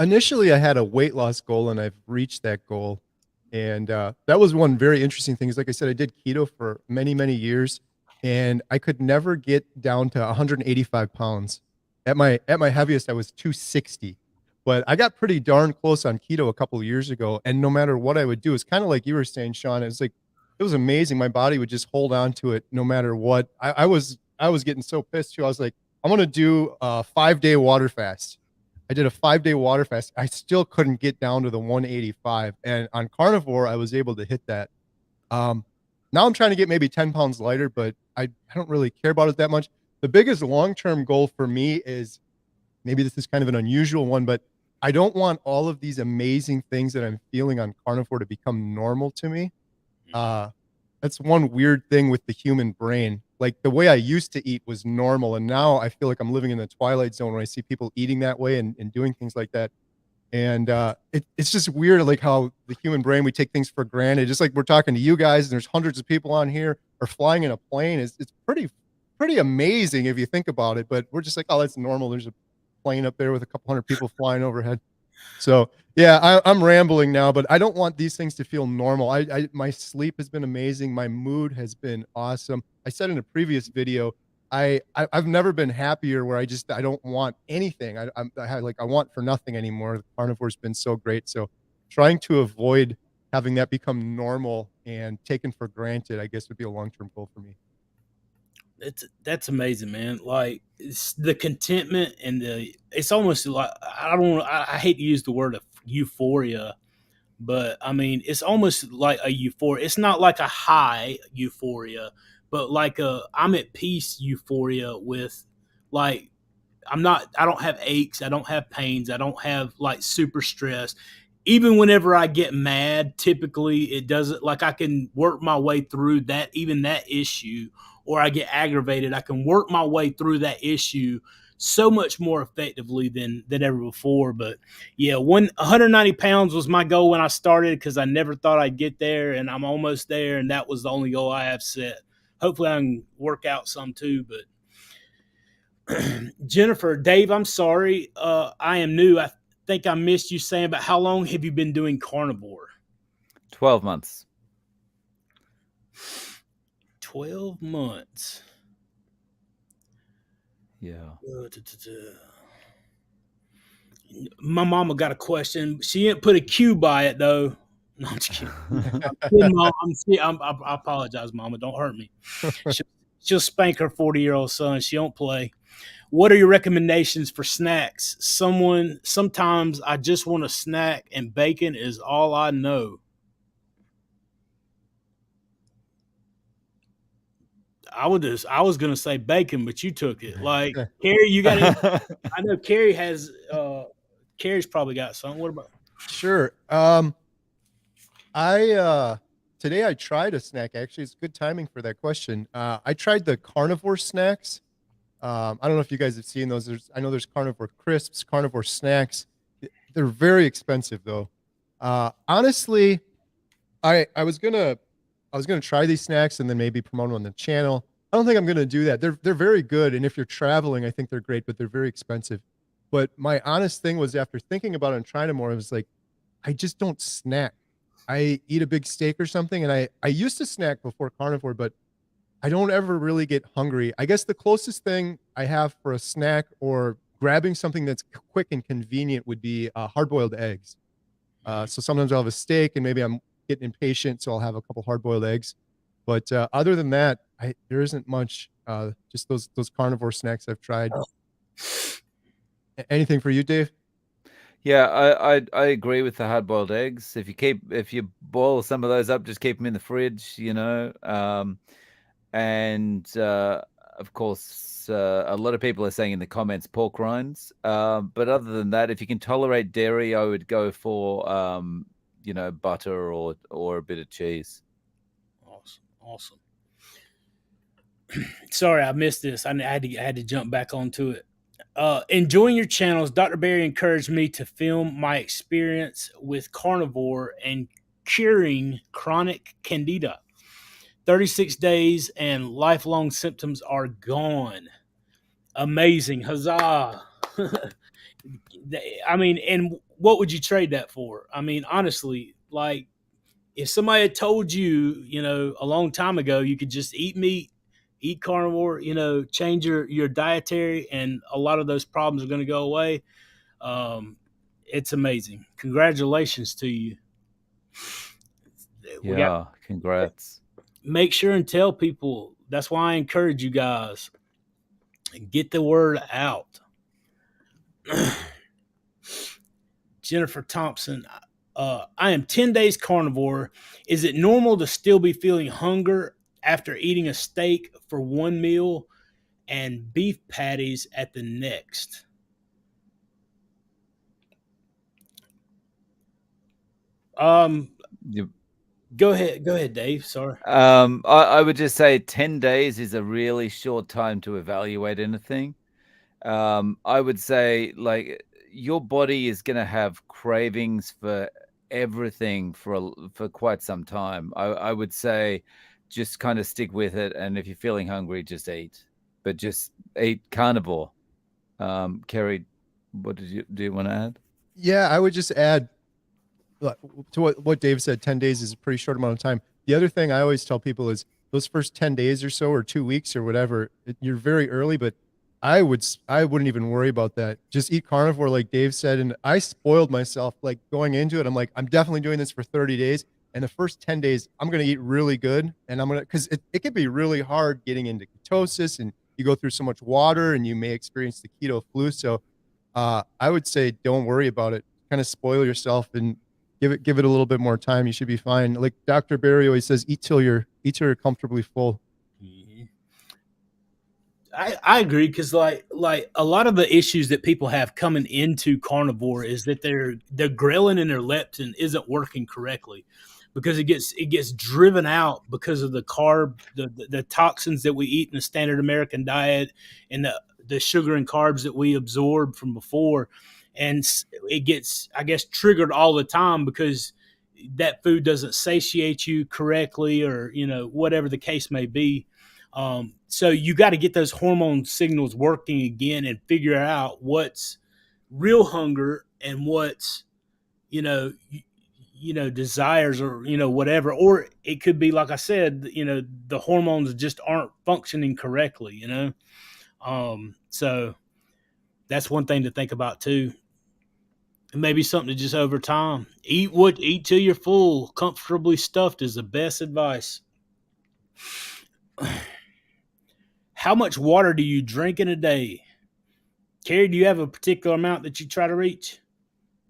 Initially I had a weight loss goal, and I've reached that goal. And that was one very interesting thing. Is like I said, I did keto for many, many years, and I could never get down to 185 pounds. At my heaviest, I was 260. But I got pretty darn close on keto a couple of years ago, and no matter what I would do, it's kind of like you were saying, Shawn. It was like it was amazing. My body would just hold on to it no matter what. I was getting so pissed too. I was like, I'm gonna do a 5-day water fast. I did a 5-day water fast. I still couldn't get down to the 185. And on carnivore, I was able to hit that. Um, Now I'm trying to get maybe 10 pounds lighter, but I don't really care about it that much. The biggest long-term goal for me is, maybe this is kind of an unusual one, but I don't want all of these amazing things that I'm feeling on carnivore to become normal to me. Uh, that's one weird thing with the human brain. Like, the way I used to eat was normal, and now I feel like I'm living in the twilight zone when I see people eating that way and doing things like that. And it's just weird, like how the human brain, we take things for granted. Just like we're talking to you guys, and there's hundreds of people on here, or flying in a plane. It's pretty amazing if you think about it. But we're just like, oh, that's normal. There's a plane up there with a couple hundred people flying overhead. So yeah, I'm rambling now, but I don't want these things to feel normal. My sleep has been amazing. My mood has been awesome. I said in a previous video, I've never been happier, where I don't want anything. I want for nothing anymore. The carnivore's been so great. So trying to avoid having that become normal and taken for granted, I guess, would be a long-term goal for me. That's amazing, man. Like, it's the contentment and it's almost like, I hate to use the word of euphoria, but I mean, it's almost like a euphoria. It's not like a high euphoria, but like I'm at peace euphoria with, like, I don't have aches. I don't have pains. I don't have like super stress. Even whenever I get mad, typically it doesn't, like, I can work my way through that, even that issue, or I get aggravated. I can work my way through that issue so much more effectively than ever before. But yeah, 190 pounds was my goal when I started, because I never thought I'd get there, and I'm almost there. And that was the only goal I have set. Hopefully I can work out some too, but Jennifer, Dave, I'm sorry. I am new. I think I missed you saying, but how long have you been doing carnivore? 12 months. 12 months. Yeah. My mama got a question. She didn't put a Q by it, though. No, I'm just kidding. I apologize, Mama. Don't hurt me. She'll spank her 40-year-old son. She don't play. What are your recommendations for snacks? Sometimes I just want a snack, and bacon is all I know. I was gonna say bacon, but you took it. Like, Kerry, you got it. I know Kerry has. Kerry's probably got something. What about? Sure. Today I tried a snack. Actually, it's good timing for that question. I tried the carnivore snacks. I don't know if you guys have seen those. I know there's carnivore crisps, carnivore snacks. They're very expensive though. Honestly, I was gonna try these snacks and then maybe promote them on the channel. I don't think I'm gonna do that. They're very good, and if you're traveling, I think they're great, but they're very expensive. But my honest thing was, after thinking about it and trying them more, I was like, I just don't snack. I eat a big steak or something, and I used to snack before carnivore, but I don't ever really get hungry. I guess the closest thing I have for a snack or grabbing something that's quick and convenient would be hard-boiled eggs. So sometimes I'll have a steak and maybe I'm getting impatient, so I'll have a couple hard-boiled eggs. But other than that, there isn't much. Just those carnivore snacks I've tried. Anything for you, Dave? Yeah, I agree with the hard boiled eggs. If you boil some of those up, just keep them in the fridge, and of course, a lot of people are saying in the comments pork rinds. But other than that, if you can tolerate dairy, I would go for butter or a bit of cheese. Awesome. Sorry, I missed this. I had to jump back onto it. Enjoying your channels, Dr. Barry encouraged me to film my experience with carnivore and curing chronic candida. 36 days and lifelong symptoms are gone. Amazing. Huzzah. I mean, and what would you trade that for? I mean, honestly, like, if somebody had told you, a long time ago, you could just eat meat, eat carnivore, change your dietary, and a lot of those problems are going to go away. It's amazing. Congratulations to you. Congrats. Make sure and tell people. That's why I encourage you guys. Get the word out. Jennifer Thompson. I am 10 days carnivore. Is it normal to still be feeling hunger after eating a steak for one meal and beef patties at the next? You- Go ahead, Dave. Sorry. I would just say 10 days is a really short time to evaluate anything. I would say, like, your body is going to have cravings for everything for quite some time. I would say just kind of stick with it, and if you're feeling hungry, just eat, but just eat carnivore. Kerry, do you want to add? Yeah, I would just add to what Dave said. 10 days is a pretty short amount of time. The other thing I always tell people is those first 10 days or so, or 2 weeks or whatever, you're very early, but I wouldn't even worry about that. Just eat carnivore, like Dave said. And I spoiled myself, like, going into it. I'm like, I'm definitely doing this for 30 days. And the first 10 days, I'm going to eat really good. And because it can be really hard getting into ketosis, and you go through so much water and you may experience the keto flu. So I would say don't worry about it. Kind of spoil yourself and give it a little bit more time. You should be fine. Like Dr. Barry always says, eat till you're comfortably full. I agree, because like a lot of the issues that people have coming into carnivore is that their ghrelin and their leptin isn't working correctly, because it gets driven out because of the carb, the toxins that we eat in the standard American diet, and the sugar and carbs that we absorb from before, and it gets, I guess, triggered all the time because that food doesn't satiate you correctly, or whatever the case may be. So you got to get those hormone signals working again and figure out what's real hunger and what's, desires, or, whatever. Or it could be, like I said, the hormones just aren't functioning correctly, So that's one thing to think about too. And maybe something to just over time. Eat till you're full. Comfortably stuffed is the best advice. How much water do you drink in a day? Kerry, do you have a particular amount that you try to reach?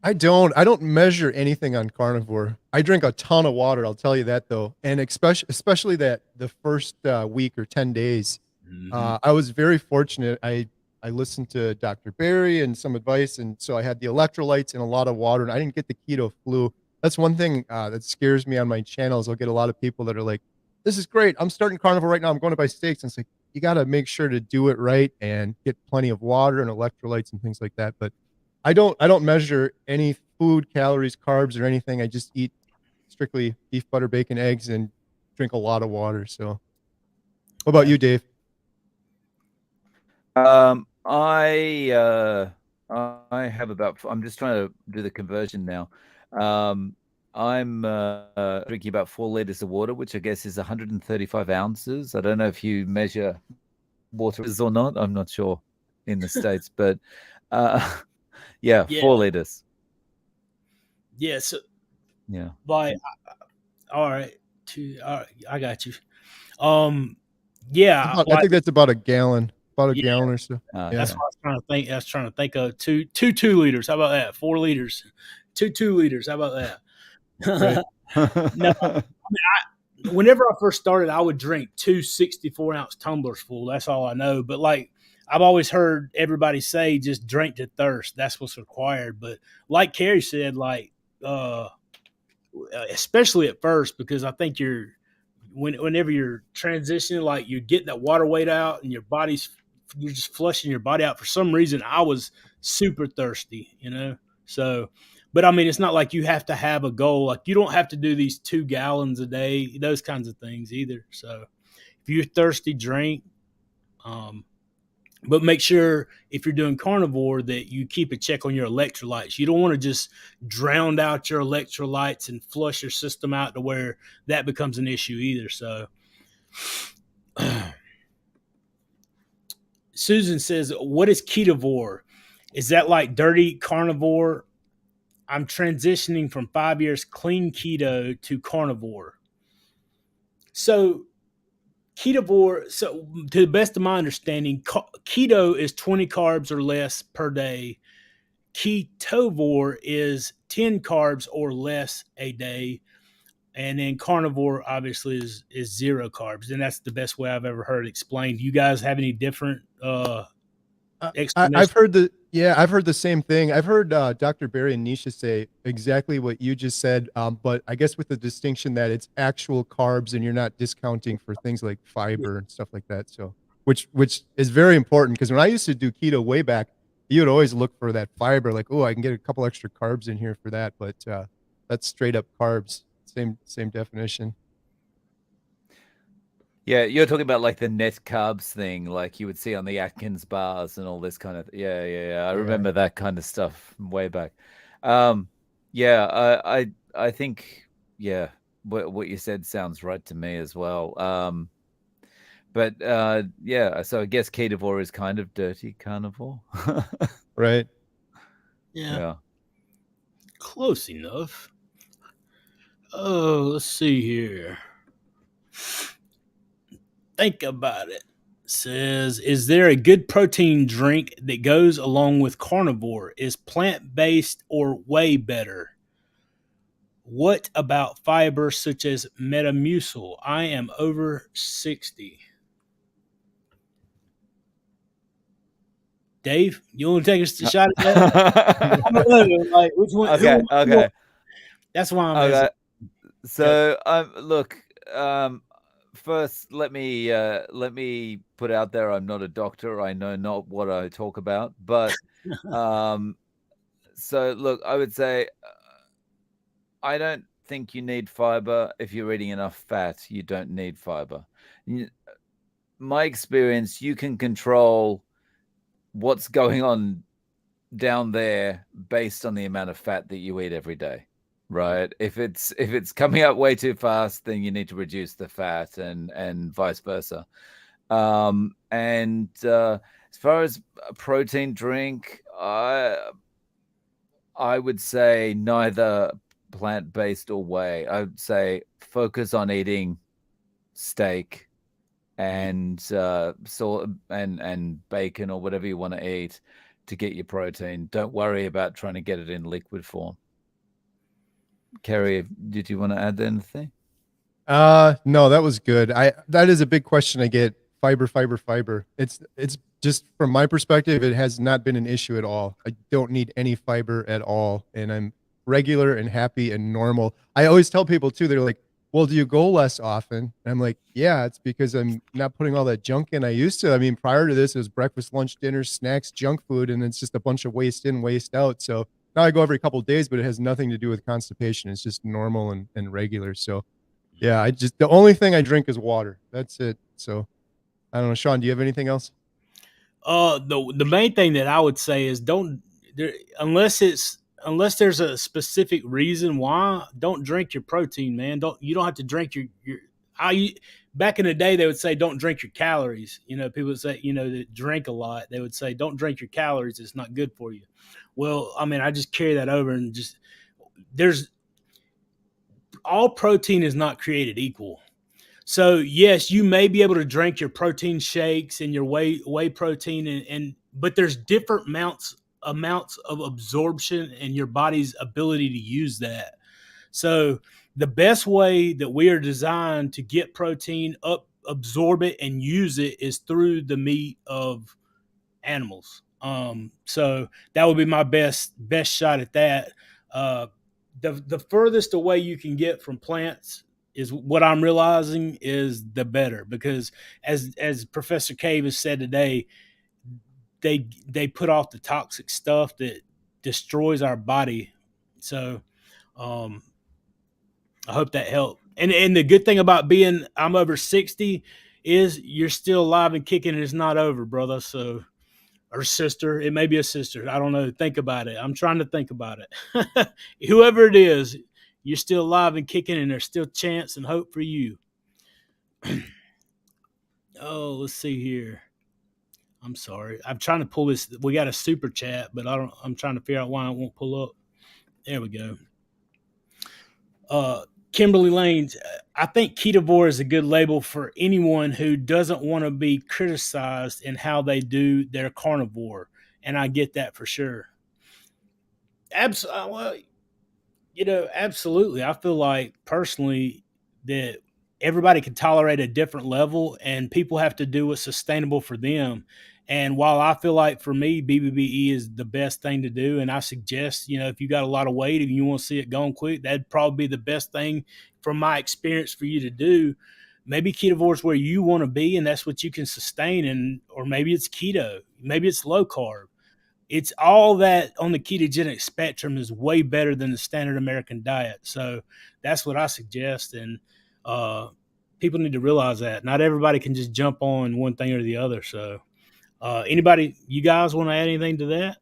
I don't measure anything on carnivore. I drink a ton of water, I'll tell you that, though. And especially that the first week or 10 days, I was very fortunate. I listened to Dr. Barry and some advice, and so I had the electrolytes and a lot of water, and I didn't get the keto flu. That's one thing that scares me on my channels. I'll get a lot of people that are like, "This is great. I'm starting carnivore right now. I'm going to buy steaks." And it's like, you got to make sure to do it right and get plenty of water and electrolytes and things like that. But I don't measure any food, calories, carbs, or anything. I just eat strictly beef, butter, bacon, eggs, and drink a lot of water. So, what about you, Dave? I have about, I'm just trying to do the conversion now. I'm drinking about 4 liters of water, which I guess is 135 ounces. I don't know if you measure water or not. I'm not sure in the States, but yeah, 4 liters. Yeah. So, yeah. Like, all right. All right, I got you. Yeah. I think that's about a gallon. About a gallon or so. That's what I was trying to think. I was trying to think of two 2 liters. How about that? 4 liters. 2 liters. How about that? No, I mean, whenever I first started, I would drink 2 64-ounce tumblers full. That's all I know. But like, I've always heard everybody say, just drink to thirst. That's what's required. But like Kerry said, like, especially at first, because I think whenever you're transitioning, like, you're getting that water weight out and you're just flushing your body out. For some reason, I was super thirsty, So, but I mean, it's not like you have to have a goal. Like, you don't have to do these 2 gallons a day, those kinds of things either. So if you're thirsty, drink. But make sure, if you're doing carnivore, that you keep a check on your electrolytes. You don't want to just drown out your electrolytes and flush your system out to where that becomes an issue either. So Susan says, what is ketovore? Is that like dirty carnivore? I'm transitioning from 5 years clean keto to carnivore. So ketovore, so to the best of my understanding, keto is 20 carbs or less per day. ketovore is 10 carbs or less a day. And then carnivore obviously is 0 carbs. And that's the best way I've ever heard explained. You guys have any different I've explanations? heard I've heard the same thing. I've heard Dr. Barry and Nisha say exactly what you just said, but I guess with the distinction that it's actual carbs and you're not discounting for things like fiber and stuff like that. So, which is very important, because when I used to do keto way back, you would always look for that fiber, like, oh, I can get a couple extra carbs in here for that, but that's straight up carbs. Same definition. Yeah, you're talking about like the net carbs thing, like you would see on the Atkins bars and all this kind of. Yeah. I remember that kind of stuff from way back. Yeah, I think what you said sounds right to me as well. But yeah, so I guess ketovore is kind of dirty carnivore. Right. Yeah. Close enough. Oh, let's see here. Think about it. Says, is there a good protein drink that goes along with carnivore? Is plant-based or whey better? What about fiber such as Metamucil? I am over 60. Dave, you want to take a shot at that? I don't know, like, which one? Okay. That's why I'm asking. So, look, first, let me put out there, I'm not a doctor. I know not what I talk about, but so look, I would say I don't think you need fiber. If you're eating enough fat, you don't need fiber. My experience, you can control what's going on down there based on the amount of fat that you eat every day. Right. If it's coming up way too fast, then you need to reduce the fat, and vice versa. And as far as a protein drink, I would say neither plant-based or whey. I would say focus on eating steak and and bacon or whatever you want to eat to get your protein. Don't worry about trying to get it in liquid form. Kerry, did you want to add anything? No, that was good. That is a big question I get. Fiber. It's just, from my perspective, it has not been an issue at all. I don't need any fiber at all, and I'm regular and happy and normal. I always tell people too, they're like, well, do you go less often? And I'm like, yeah, it's because I'm not putting all that junk in I used to. I mean, prior to this, it was breakfast, lunch, dinner, snacks, junk food, and it's just a bunch of waste in, waste out. So now I go every couple of days, but it has nothing to do with constipation. It's just normal and regular. So yeah, the only thing I drink is water. That's it. So I don't know, Shawn, do you have anything else? The main thing that I would say is unless there's a specific reason why, don't drink your protein, man. You don't have to drink your back in the day they would say don't drink your calories. People would say, that drink a lot, they would say don't drink your calories, it's not good for you. Well, I mean, I just carry that over, and just all protein is not created equal. So yes, you may be able to drink your protein shakes and your whey protein, but there's different amounts of absorption and your body's ability to use that. So the best way that we are designed to get protein up, absorb it, and use it is through the meat of animals. So that would be my best shot at that. The furthest away you can get from plants is what I'm realizing is the better, because as Professor Cave has said today, they put off the toxic stuff that destroys our body. So I hope that helped. And the good thing about I'm over 60 is you're still alive and kicking, and it's not over, brother. So, or sister, it may be a sister. I don't know. Think about it. I'm trying to think about it. Whoever it is, you're still alive and kicking, and there's still chance and hope for you. Oh, let's see here. I'm sorry. I'm trying to pull this. We got a super chat, but I'm trying to figure out why it won't pull up. There we go. Kimberly Lanes, I think ketovore is a good label for anyone who doesn't want to be criticized in how they do their carnivore. And I get that for sure. Well, absolutely. I feel like personally that everybody can tolerate a different level, and people have to do what's sustainable for them. And while I feel like for me, BBBE is the best thing to do, and I suggest, if you got a lot of weight and you want to see it gone quick, that'd probably be the best thing from my experience for you to do. Maybe ketovore is where you want to be, and that's what you can sustain, and or maybe it's keto, maybe it's low carb. It's all that on the ketogenic spectrum is way better than the standard American diet. So that's what I suggest. And people need to realize that not everybody can just jump on one thing or the other. So anybody, you guys want to add anything to that?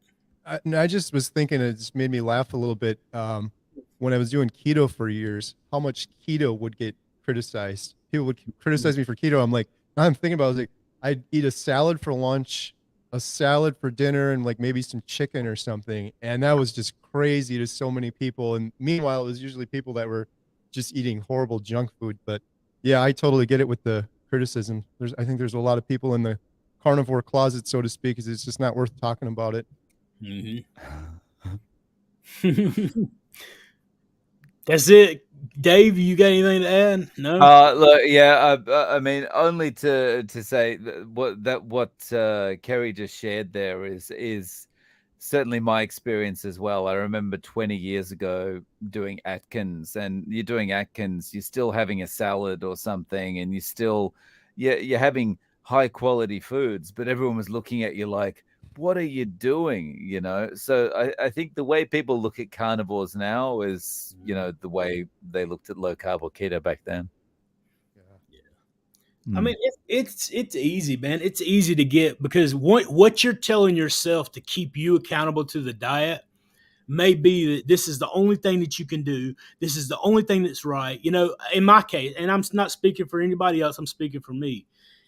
No, I just was thinking, it just made me laugh a little bit. When I was doing keto for years, how much keto would get criticized. People would criticize me for keto. I'm like, I'm thinking about it, I was like, I'd eat a salad for lunch, a salad for dinner, and like maybe some chicken or something. And that was just crazy to so many people. And meanwhile, it was usually people that were just eating horrible junk food. But yeah, I totally get it with the criticism. I think there's a lot of people in the carnivore closet, so to speak, because it's just not worth talking about it. Mm-hmm. That's it. Dave, you got anything to add? No. Look, yeah. I mean, only to say what Kerry just shared there is certainly my experience as well. I remember 20 years ago doing Atkins, and you're doing Atkins, you're still having a salad or something, and you're having high quality foods, but everyone was looking at you like, what are you doing? So I think the way people look at carnivores now is, the way they looked at low carb or keto back then. I mean, it's easy, man. It's easy to get, because what you're telling yourself to keep you accountable to the diet may be that this is the only thing that you can do. This is the only thing that's right. In my case, and I'm not speaking for anybody else, I'm speaking for me.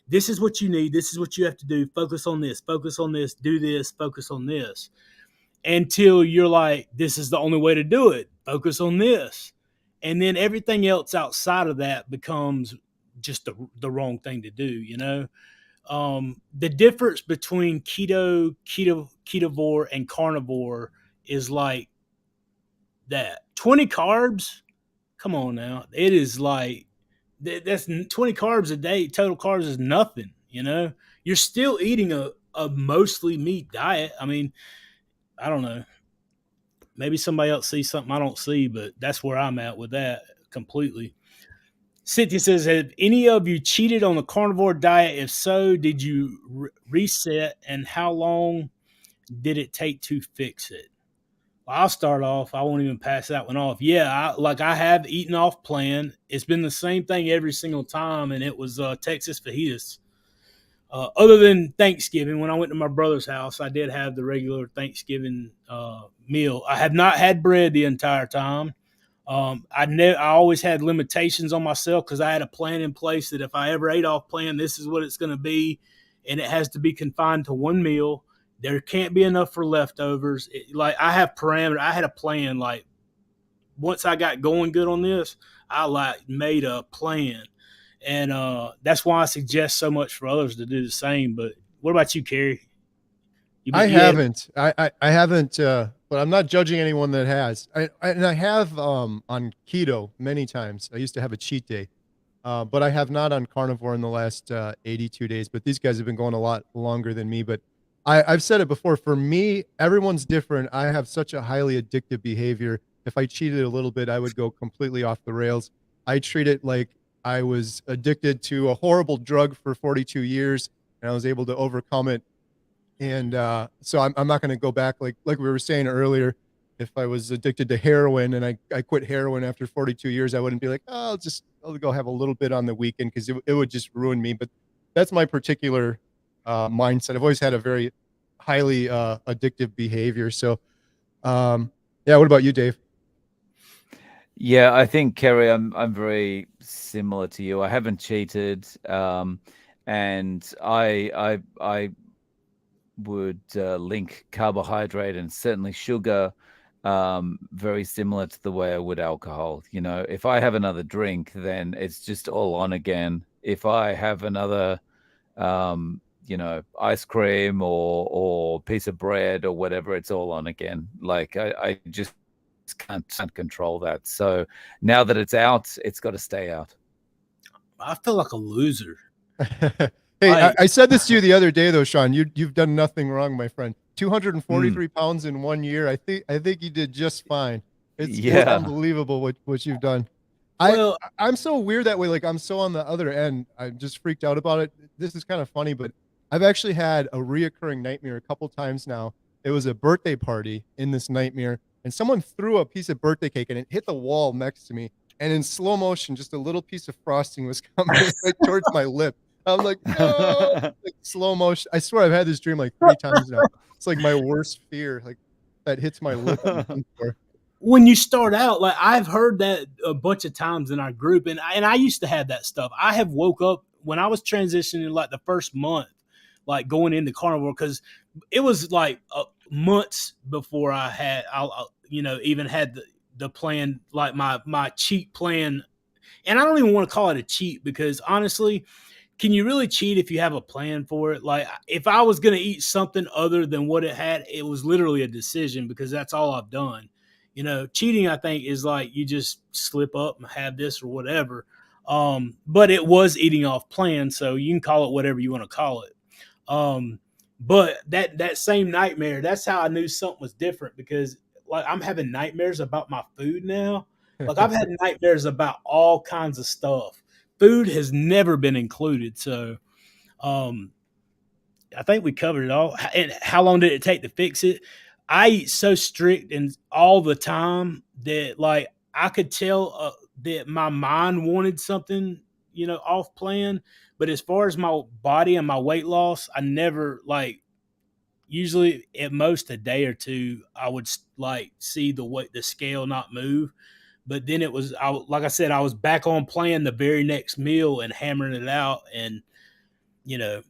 This is what you need. This is what you have to do. Focus on this, do this, focus on this. Until you're like, this is the only way to do it. Focus on this. And then everything else outside of that becomes just the wrong thing to do, the difference between ketovore and carnivore is like that 20 carbs. Come on now. It is like, that's 20 carbs a day. Total carbs is nothing, you're still eating a mostly meat diet. I mean, I don't know. Maybe somebody else sees something I don't see, but that's where I'm at with that completely. Cynthia says, have any of you cheated on the carnivore diet? If so, did you reset, and how long did it take to fix it? Well, I'll start off. I won't even pass that one off. Yeah, I have eaten off plan. It's been the same thing every single time, and it was Texas fajitas. Other than Thanksgiving, when I went to my brother's house, I did have the regular Thanksgiving meal. I have not had bread the entire time. I always had limitations on myself because I had a plan in place that if I ever ate off plan, this is what it's going to be, and it has to be confined to one meal. There can't be enough for leftovers. I have parameter. I had a plan. Like, once I got going good on this, I made a plan, and that's why I suggest so much for others to do the same. But what about you, Kerry? I haven't, but I'm not judging anyone that has. I have on keto many times. I used to have a cheat day, but I have not on carnivore in the last 82 days. But these guys have been going a lot longer than me. But I've said it before. For me, everyone's different. I have such a highly addictive behavior. If I cheated a little bit, I would go completely off the rails. I treat it like I was addicted to a horrible drug for 42 years, and I was able to overcome it. And so I'm not going to go back like we were saying earlier. If I was addicted to heroin and I quit heroin after 42 years, I wouldn't be like, oh, I'll go have a little bit on the weekend, because it would just ruin me. But that's my particular mindset. I've always had a very highly addictive behavior. So yeah, what about you, Dave? Yeah, I think, Kerry, I'm very similar to you. I haven't cheated, and I would link carbohydrate and certainly sugar very similar to the way I would alcohol. If I have another drink, then it's just all on again. If I have another ice cream or piece of bread or whatever, it's all on again. Like I just can't control that. So now that it's out, it's got to stay out. I feel like a loser. Hey, Like, I said this to you the other day, though, Shawn. You've done nothing wrong, my friend. 243 pounds in 1 year. I think you did just fine. It's unbelievable what you've done. well, I'm so weird that way. Like, I'm so on the other end. I'm just freaked out about it. This is kind of funny, but I've actually had a reoccurring nightmare a couple times now. It was a birthday party in this nightmare, and someone threw a piece of birthday cake and it hit the wall next to me. And in slow motion, just a little piece of frosting was coming right towards my lip. I'm like, no, like slow motion. I swear I've had this dream like 3 times now. It's like my worst fear, like that hits my lip. when you start out, like I've heard that a bunch of times in our group, and I used to have that stuff. I have woke up when I was transitioning, like the first month, like going into carnivore, because it was like months before I even had the plan, like my cheat plan. And I don't even want to call it a cheat, because honestly, can you really cheat if you have a plan for it? Like if I was going to eat something other than what it had, it was literally a decision, because that's all I've done. Cheating, I think, is like you just slip up and have this or whatever. But it was eating off plan, so you can call it whatever you want to call it. But that same nightmare, that's how I knew something was different, because like I'm having nightmares about my food now. Like I've had nightmares about all kinds of stuff. Food has never been included. So I think we covered it all. And how long did it take to fix it? I eat so strict and all the time that like I could tell that my mind wanted something, off plan. But as far as my body and my weight loss, I never like. Usually, at most a day or two, I would like see the scale not move. But then like I said, I was back on plan the very next meal and hammering it out. And I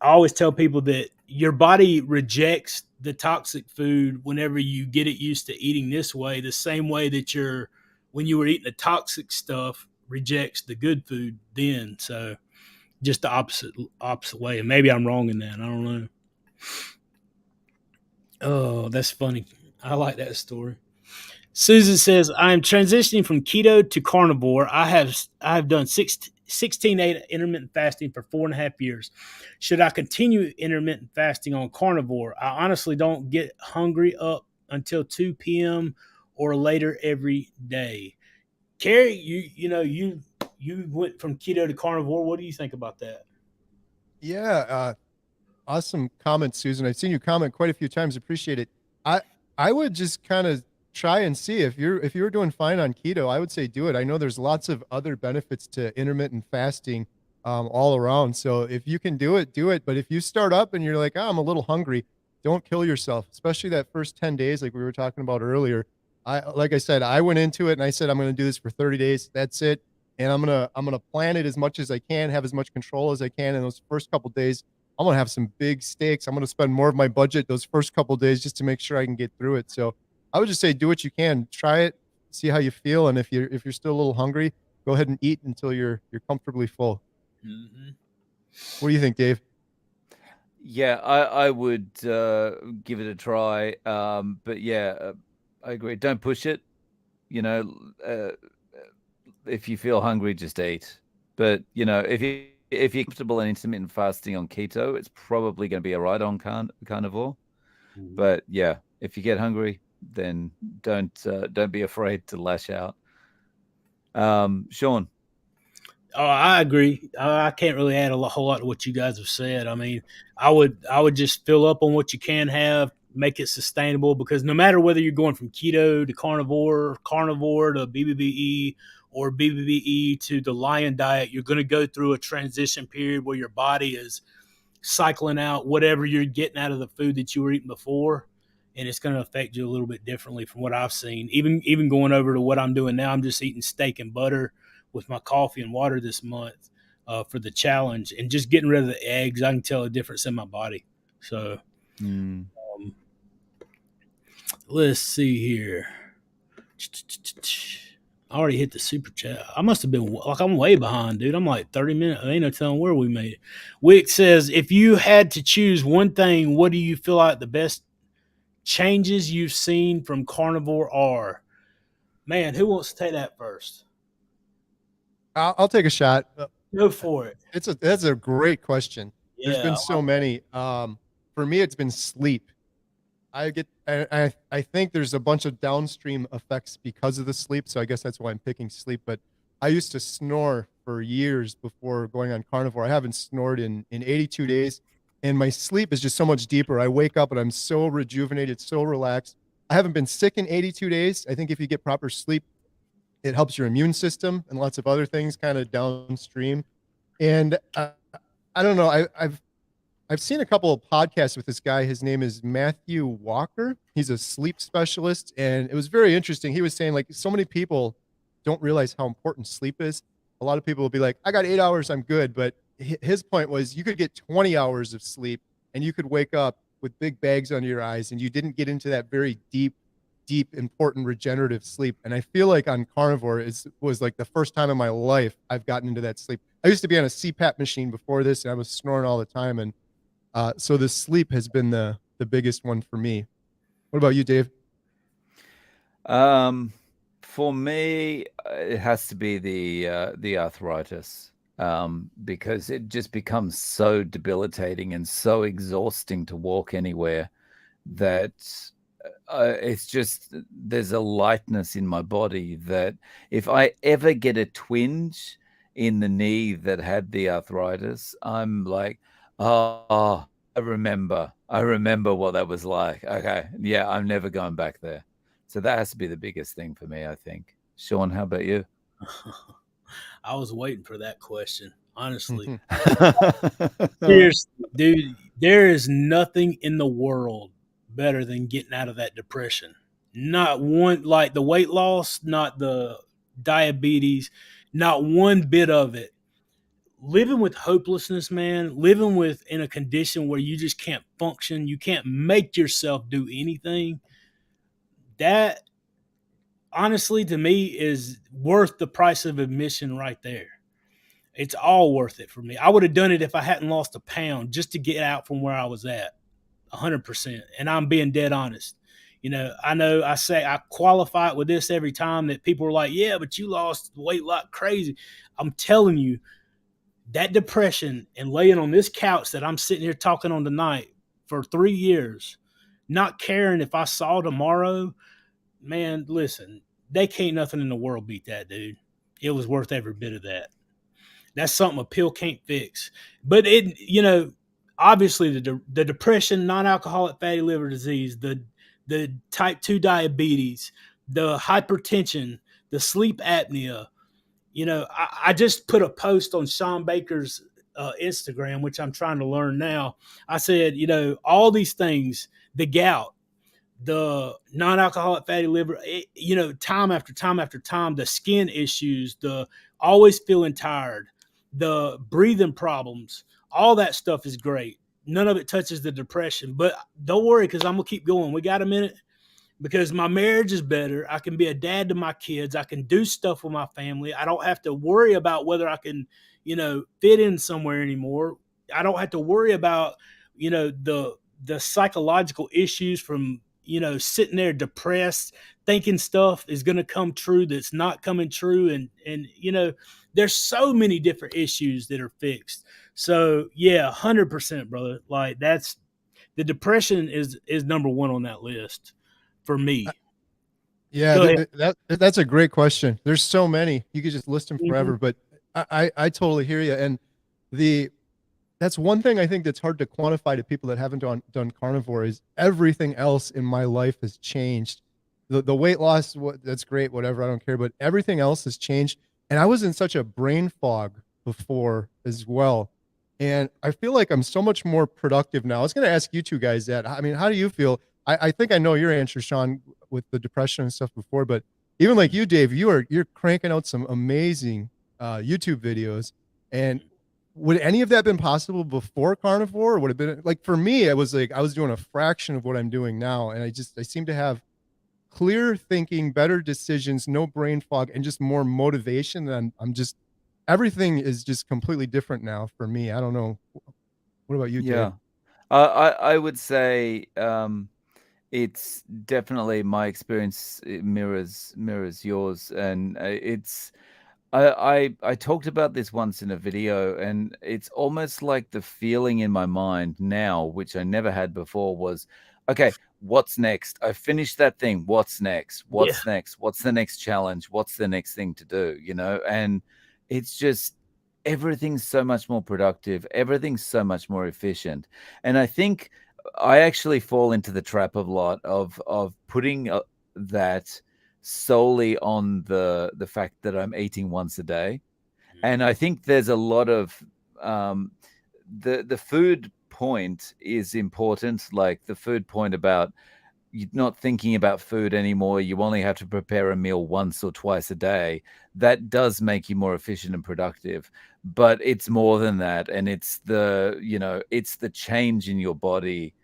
always tell people that your body rejects the toxic food whenever you get it used to eating this way, the same way that when you were eating the toxic stuff, rejects the good food then. So just the opposite way. And maybe I'm wrong in that. I don't know. Oh, that's funny. I like that story. Susan says, I am transitioning from keto to carnivore. I have done 16/8 intermittent fasting for 4.5 years. Should I continue intermittent fasting on carnivore? I honestly don't get hungry up until 2 p.m. or later every day. Kerry, you went from keto to carnivore. What do you think about that? Yeah, awesome comment, Susan. I've seen you comment quite a few times. Appreciate it. I would just kind of try and see if you're doing fine on keto. I would say do it. I know there's lots of other benefits to intermittent fasting all around. So if you can do it, do it. But if you start up and you're like, oh, I'm a little hungry, don't kill yourself, especially that first 10 days, like we were talking about earlier. Like I said, I went into it and I said, I'm going to do this for 30 days. That's it. And I'm going to plan it as much as I can, have as much control as I can in those first couple days. I'm going to have some big steaks. I'm going to spend more of my budget those first couple days just to make sure I can get through it. So I would just say, do what you can, try it, see how you feel. And if you're still a little hungry, go ahead and eat until you're comfortably full. Mm-hmm. What do you think, Dave? Yeah, I would give it a try. But yeah, I agree. Don't push it. If you feel hungry, just eat. But if you're comfortable in intermittent fasting on keto, it's probably going to be all right on carnivore. Mm-hmm. But yeah, if you get hungry, then don't be afraid to lash out. Shawn. Oh, I agree. I can't really add a whole lot to what you guys have said. I mean, I would just fill up on what you can have, make it sustainable, because no matter whether you're going from keto to carnivore to BBBE, or BBBE to the lion diet, you're going to go through a transition period where your body is cycling out whatever you're getting out of the food that you were eating before. And it's going to affect you a little bit differently from what I've seen. Even going over to what I'm doing now, I'm just eating steak and butter with my coffee and water this month for the challenge, and just getting rid of the eggs. I can tell a difference in my body. So let's see here. I already hit the super chat. I must have been like, I'm way behind, dude. I'm like 30 minutes. Ain't no telling where we made it. Wick says, if you had to choose one thing, what do you feel like the best changes you've seen from carnivore are? Man, who wants to take that first? I'll take a shot. Go for it. That's a great question. There's Yeah. been so many. For me, it's been sleep. I think there's a bunch of downstream effects because of the sleep. So I guess that's why I'm picking sleep. But I used to snore for years before going on carnivore. I haven't snored in 82 days, and my sleep is just so much deeper. I wake up and I'm so rejuvenated, so relaxed. I haven't been sick in 82 days. I think if you get proper sleep, it helps your immune system and lots of other things kind of downstream. And I don't know. I've seen a couple of podcasts with this guy. His name is Matthew Walker. He's a sleep specialist, and it was very interesting. He was saying like so many people don't realize how important sleep is. A lot of people will be like, "I got 8 hours, I'm good," but his point was you could get 20 hours of sleep, and you could wake up with big bags under your eyes, and you didn't get into that very deep, important regenerative sleep. And I feel like on carnivore was like the first time in my life I've gotten into that sleep. I used to be on a CPAP machine before this, and I was snoring all the time, and so the sleep has been the biggest one for me. What about you, Dave? For me, it has to be the arthritis, because it just becomes so debilitating and so exhausting to walk anywhere that it's just there's a lightness in my body that if I ever get a twinge in the knee that had the arthritis, I'm like, oh, I remember what that was like. Okay, yeah, I'm never going back there. So that has to be the biggest thing for me, I think. Shawn, how about you? I was waiting for that question, honestly. Mhm. Seriously, dude, there is nothing in the world better than getting out of that depression. Not one, like the weight loss, not the diabetes, not one bit of it. Living with hopelessness, man, living with in a condition where you just can't function, you can't make yourself do anything. That honestly to me is worth the price of admission right there. It's all worth it for me. I would have done it if I hadn't lost a pound just to get out from where I was at. 100%. And I'm being dead honest. I know I say I qualify it with this every time that people are like, yeah, but you lost weight like crazy. I'm telling you, that depression and laying on this couch that I'm sitting here talking on tonight for 3 years, not caring if I saw tomorrow, man, listen, they can't nothing in the world beat that, dude. It was worth every bit of that. That's something a pill can't fix. But obviously the depression, non-alcoholic fatty liver disease, the type 2 diabetes, the hypertension, the sleep apnea. I just put a post on Shawn Baker's Instagram, which I'm trying to learn now. I said, all these things, the gout, the non-alcoholic fatty liver, time after time after time, the skin issues, the always feeling tired, the breathing problems, all that stuff is great. None of it touches the depression, but don't worry, because I'm gonna keep going. We got a minute. Because my marriage is better. I can be a dad to my kids. I can do stuff with my family. I don't have to worry about whether I can, fit in somewhere anymore. I don't have to worry about, the psychological issues from, sitting there depressed, thinking stuff is going to come true that's not coming true. And, there's so many different issues that are fixed. So yeah, 100%, brother. Like the depression is number one on that list for me. Yeah, Go ahead. that's a great question. There's so many. You could just list them Mhm. forever, but I totally hear you. And the that's one thing I think that's hard to quantify to people that haven't done carnivore is everything else in my life has changed. The weight loss, that's great, whatever, I don't care, but everything else has changed. And I was in such a brain fog before as well. And I feel like I'm so much more productive now. I was going to ask you two guys that. I mean, how do you feel? I think I know your answer, Shawn, with the depression and stuff before, but even like you, Dave, you're cranking out some amazing YouTube videos. And would any of that been possible before carnivore, or would it have been like for me, it was like I was doing a fraction of what I'm doing now, and I seem to have clear thinking, better decisions, no brain fog, and just more motivation. And I'm just, everything is just completely different now for me. I don't know. What about you, Dave? Yeah. I would say it's definitely my experience. It mirrors yours, and it's I talked about this once in a video, and it's almost like the feeling in my mind now, which I never had before, was, okay, what's next? I finished that thing. What's next? Yeah. What's next? What's the next challenge? What's the next thing to do? You know, and it's just everything's so much more productive. Everything's so much more efficient. And I think I actually fall into the trap of a lot of putting that solely on the fact that I'm eating once a day. And I think there's a lot of the food point is important, like the food point about you're not thinking about food anymore. You only have to prepare a meal once or twice a day. That does make you more efficient and productive, but it's more than that. And it's it's the change in your body,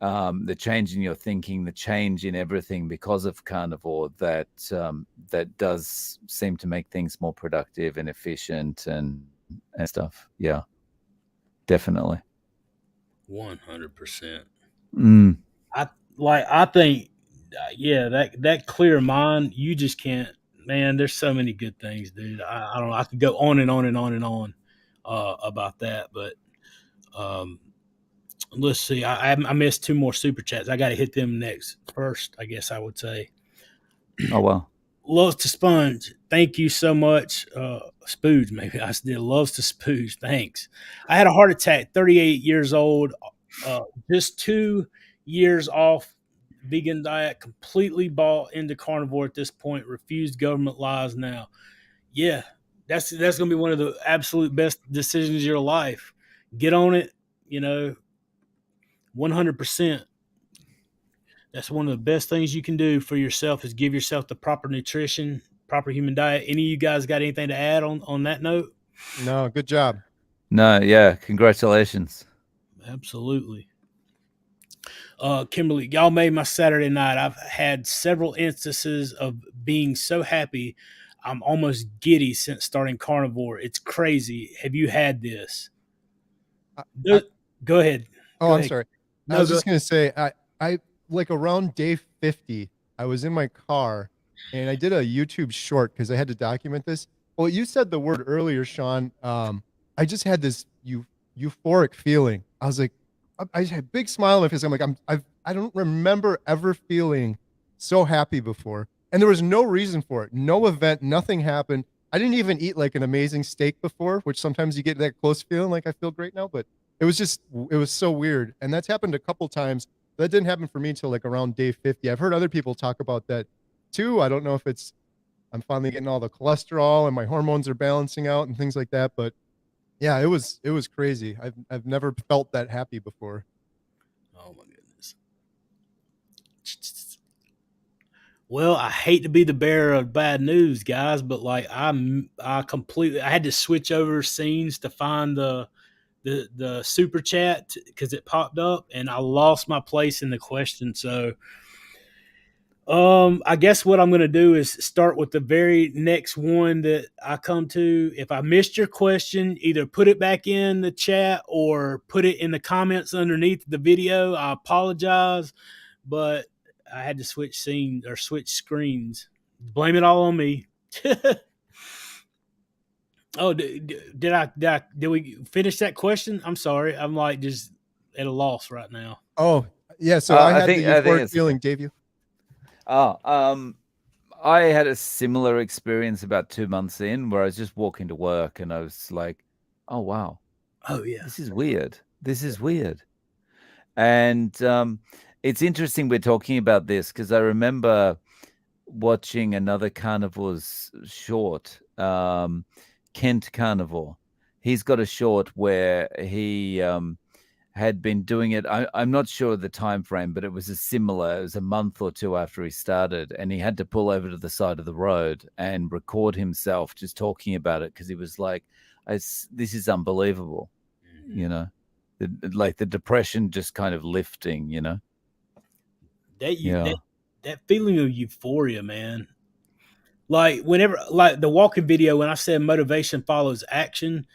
the change in your thinking, the change in everything because of carnivore that that does seem to make things more productive and efficient and stuff. Yeah, definitely. 100%. Mm. I think, yeah, that clear mind, you just can't, man. There's so many good things, dude. I don't know. I could go on and on and on and on about that, but let's see. I missed two more super chats. I got to hit them next. First, I guess I would say. Oh wow. Loves to sponge. Thank you so much. Spooge, maybe I did. Loves to spooge. Thanks. I had a heart attack. 38 years old. Just 2 years off vegan diet. Completely bought into carnivore at this point. Refused government lies now. Yeah, that's gonna be one of the absolute best decisions of your life. Get on it. 100%. That's one of the best things you can do for yourself is give yourself the proper nutrition, proper human diet. Any of you guys got anything to add on that note? No, good job. No, yeah, congratulations. Absolutely. Kimberly, y'all made my Saturday night. I've had several instances of being so happy I'm almost giddy since starting carnivore. It's crazy. Have you had this? Go ahead. Oh, Go I'm ahead. sorry. No, I was go just gonna say, I like around day 50, I was in my car and I did a YouTube short because I had to document this. Well, you said the word earlier, Shawn. I just had this euphoric feeling. I was like, I had a big smile on my face. I'm like, I don't remember ever feeling so happy before, and there was no reason for it. No event, nothing happened. I didn't even eat like an amazing steak before, which sometimes you get that close feeling like I feel great now, but it was so weird. And that's happened a couple times. That didn't happen for me until like around day 50. I've heard other people talk about that too. I don't know if it's I'm finally getting all the cholesterol and my hormones are balancing out and things like that. But yeah, it was crazy. I've never felt that happy before. Oh my goodness. Well, I hate to be the bearer of bad news, guys, but like I completely I had to switch over scenes to find the super chat because it popped up and I lost my place in the question. So I guess what I'm gonna do is start with the very next one that I come to. If I missed your question, either put it back in the chat or put it in the comments underneath the video. I apologize, but I had to switch scenes or switch screens. Blame it all on me. Oh, did we finish that question? I'm sorry. I'm like just at a loss right now. Oh, yeah. So I had the euphoric feeling, Dave. You? Oh, I had a similar experience about 2 months in where I was just walking to work and I was like, oh, wow. Oh, yeah. This is weird. This is weird. And it's interesting we're talking about this because I remember watching another carnivore's short, Kent Carnivore. He's got a short where he had been doing it. I'm not sure of the time frame, but it was it was a month or two after he started, and he had to pull over to the side of the road and record himself just talking about it because he was like, this is unbelievable, like the depression just kind of lifting, That that feeling of euphoria, man. Like whenever, like the walking video, when I said motivation follows action,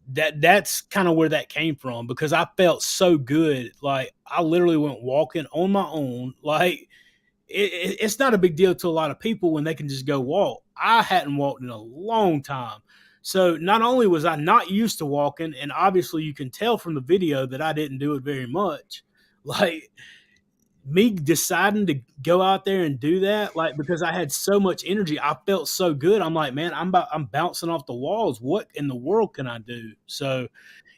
that's kind of where that came from, because I felt so good. Like I literally went walking on my own. Like it's not a big deal to a lot of people when they can just go walk. I hadn't walked in a long time. So not only was I not used to walking, and obviously you can tell from the video that I didn't do it very much. Like me deciding to go out there and do that, like because I had so much energy, I felt so good. I'm like, man, I'm bouncing off the walls. What in the world can I do? So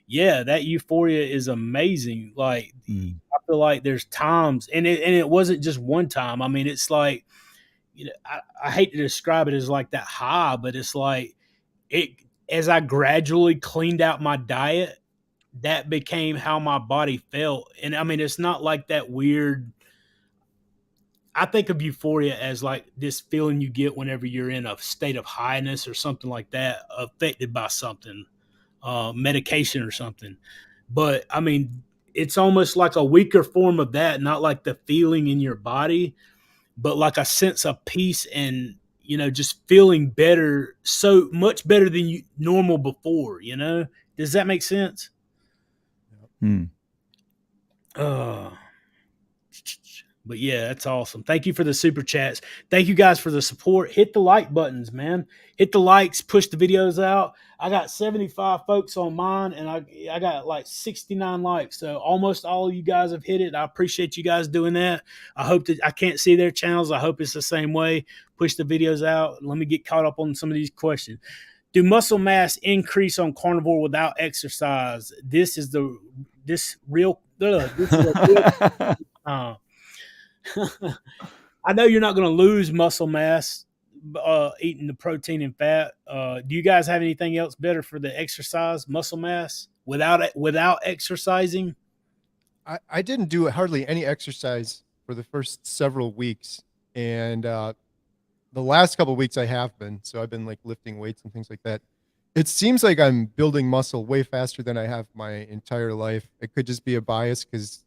yeah, that euphoria is amazing. Like I feel like there's times, and it wasn't just one time. I mean, it's like, I hate to describe it as like that high, but it's like it as I gradually cleaned out my diet, that became how my body felt. And I mean, it's not like that weird. I think of euphoria as like this feeling you get whenever you're in a state of highness or something like that, affected by something, medication or something. But I mean, it's almost like a weaker form of that, not like the feeling in your body, but like a sense of peace and, just feeling better, so much better than you normal before, Does that make sense? Mm. But yeah, that's awesome. Thank you for the super chats. Thank you guys for the support. Hit the like buttons, man. Hit the likes, push the videos out. I got 75 folks on mine, and I got like 69 likes. So almost all of you guys have hit it. I appreciate you guys doing that. I hope that I can't see their channels. I hope it's the same way. Push the videos out. Let me get caught up on some of these questions. Do muscle mass increase on carnivore without exercise? This is a real I know you're not going to lose muscle mass eating the protein and fat. Do you guys have anything else better for the exercise muscle mass without exercising? I didn't do hardly any exercise for the first several weeks, and the last couple of weeks I have been. So I've been like lifting weights and things like that. It seems like I'm building muscle way faster than I have my entire life. It could just be a bias because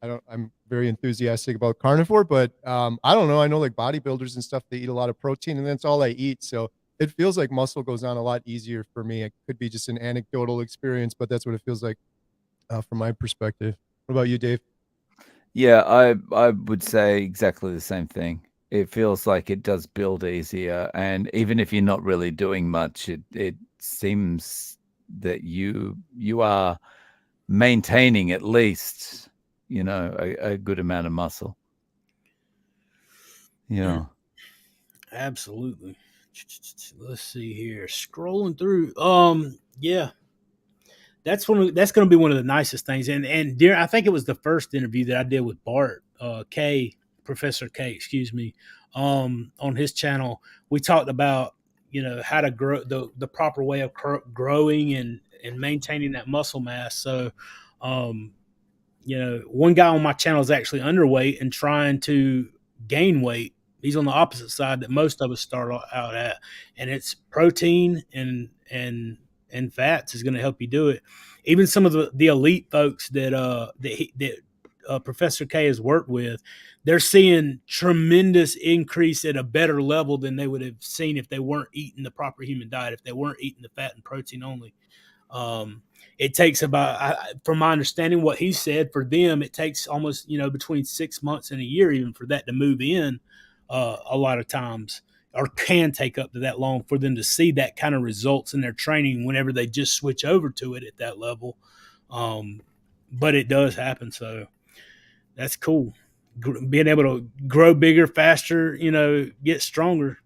I'm very enthusiastic about carnivore, but I don't know. I know like bodybuilders and stuff, they eat a lot of protein and that's all I eat. So it feels like muscle goes on a lot easier for me. It could be just an anecdotal experience, but that's what it feels like from my perspective. What about you, Dave? Yeah, I would say exactly the same thing. It feels like it does build easier, and even if you're not really doing much, it seems that you are maintaining at least, a good amount of muscle. Yeah. Absolutely. Let's see here. Scrolling through. Yeah. That's going to be one of the nicest things. And I think it was the first interview that I did with Bart, Professor K, excuse me, on his channel. We talked about, how to grow, the proper way of growing and maintaining that muscle mass. So, one guy on my channel is actually underweight and trying to gain weight. He's on the opposite side that most of us start out at, and it's protein and fats is going to help you do it. Even some of the elite folks that Professor K has worked with, they're seeing tremendous increase at a better level than they would have seen if they weren't eating the proper human diet, if they weren't eating the fat and protein only. It takes about, from my understanding, what he said, for them, it takes almost, between 6 months and a year even for that to move in a lot of times, or can take up to that long for them to see that kind of results in their training whenever they just switch over to it at that level. But it does happen. So that's cool. Being able to grow bigger, faster, get stronger.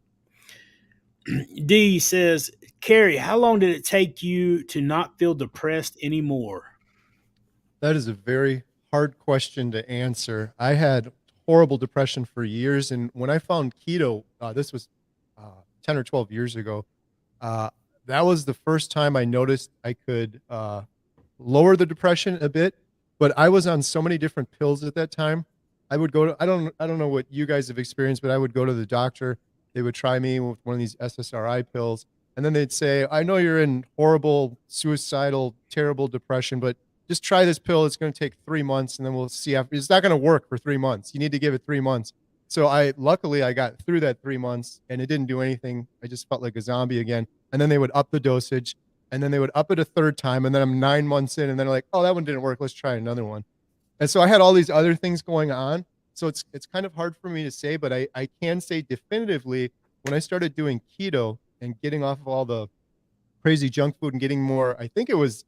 D says, Kerry, how long did it take you to not feel depressed anymore? That is a very hard question to answer. I had horrible depression for years, and when I found keto, this was 10 or 12 years ago, that was the first time I noticed I could lower the depression a bit. But I was on so many different pills at that time. I would go to, I don't know what you guys have experienced, but I would go to the doctor. They would try me with one of these SSRI pills, and then they'd say, I know you're in horrible, suicidal, terrible depression, but just try this pill. It's going to take 3 months, and then we'll see after. It's not going to work for 3 months. You need to give it 3 months. So luckily I got through that 3 months and it didn't do anything. I just felt like a zombie again. And then they would up the dosage and then they would up it a third time. And then I'm 9 months in and then they're like, oh, that one didn't work. Let's try another one. And so I had all these other things going on. So it's kind of hard for me to say, but I can say definitively when I started doing keto and getting off of all the crazy junk food and getting more, I think it was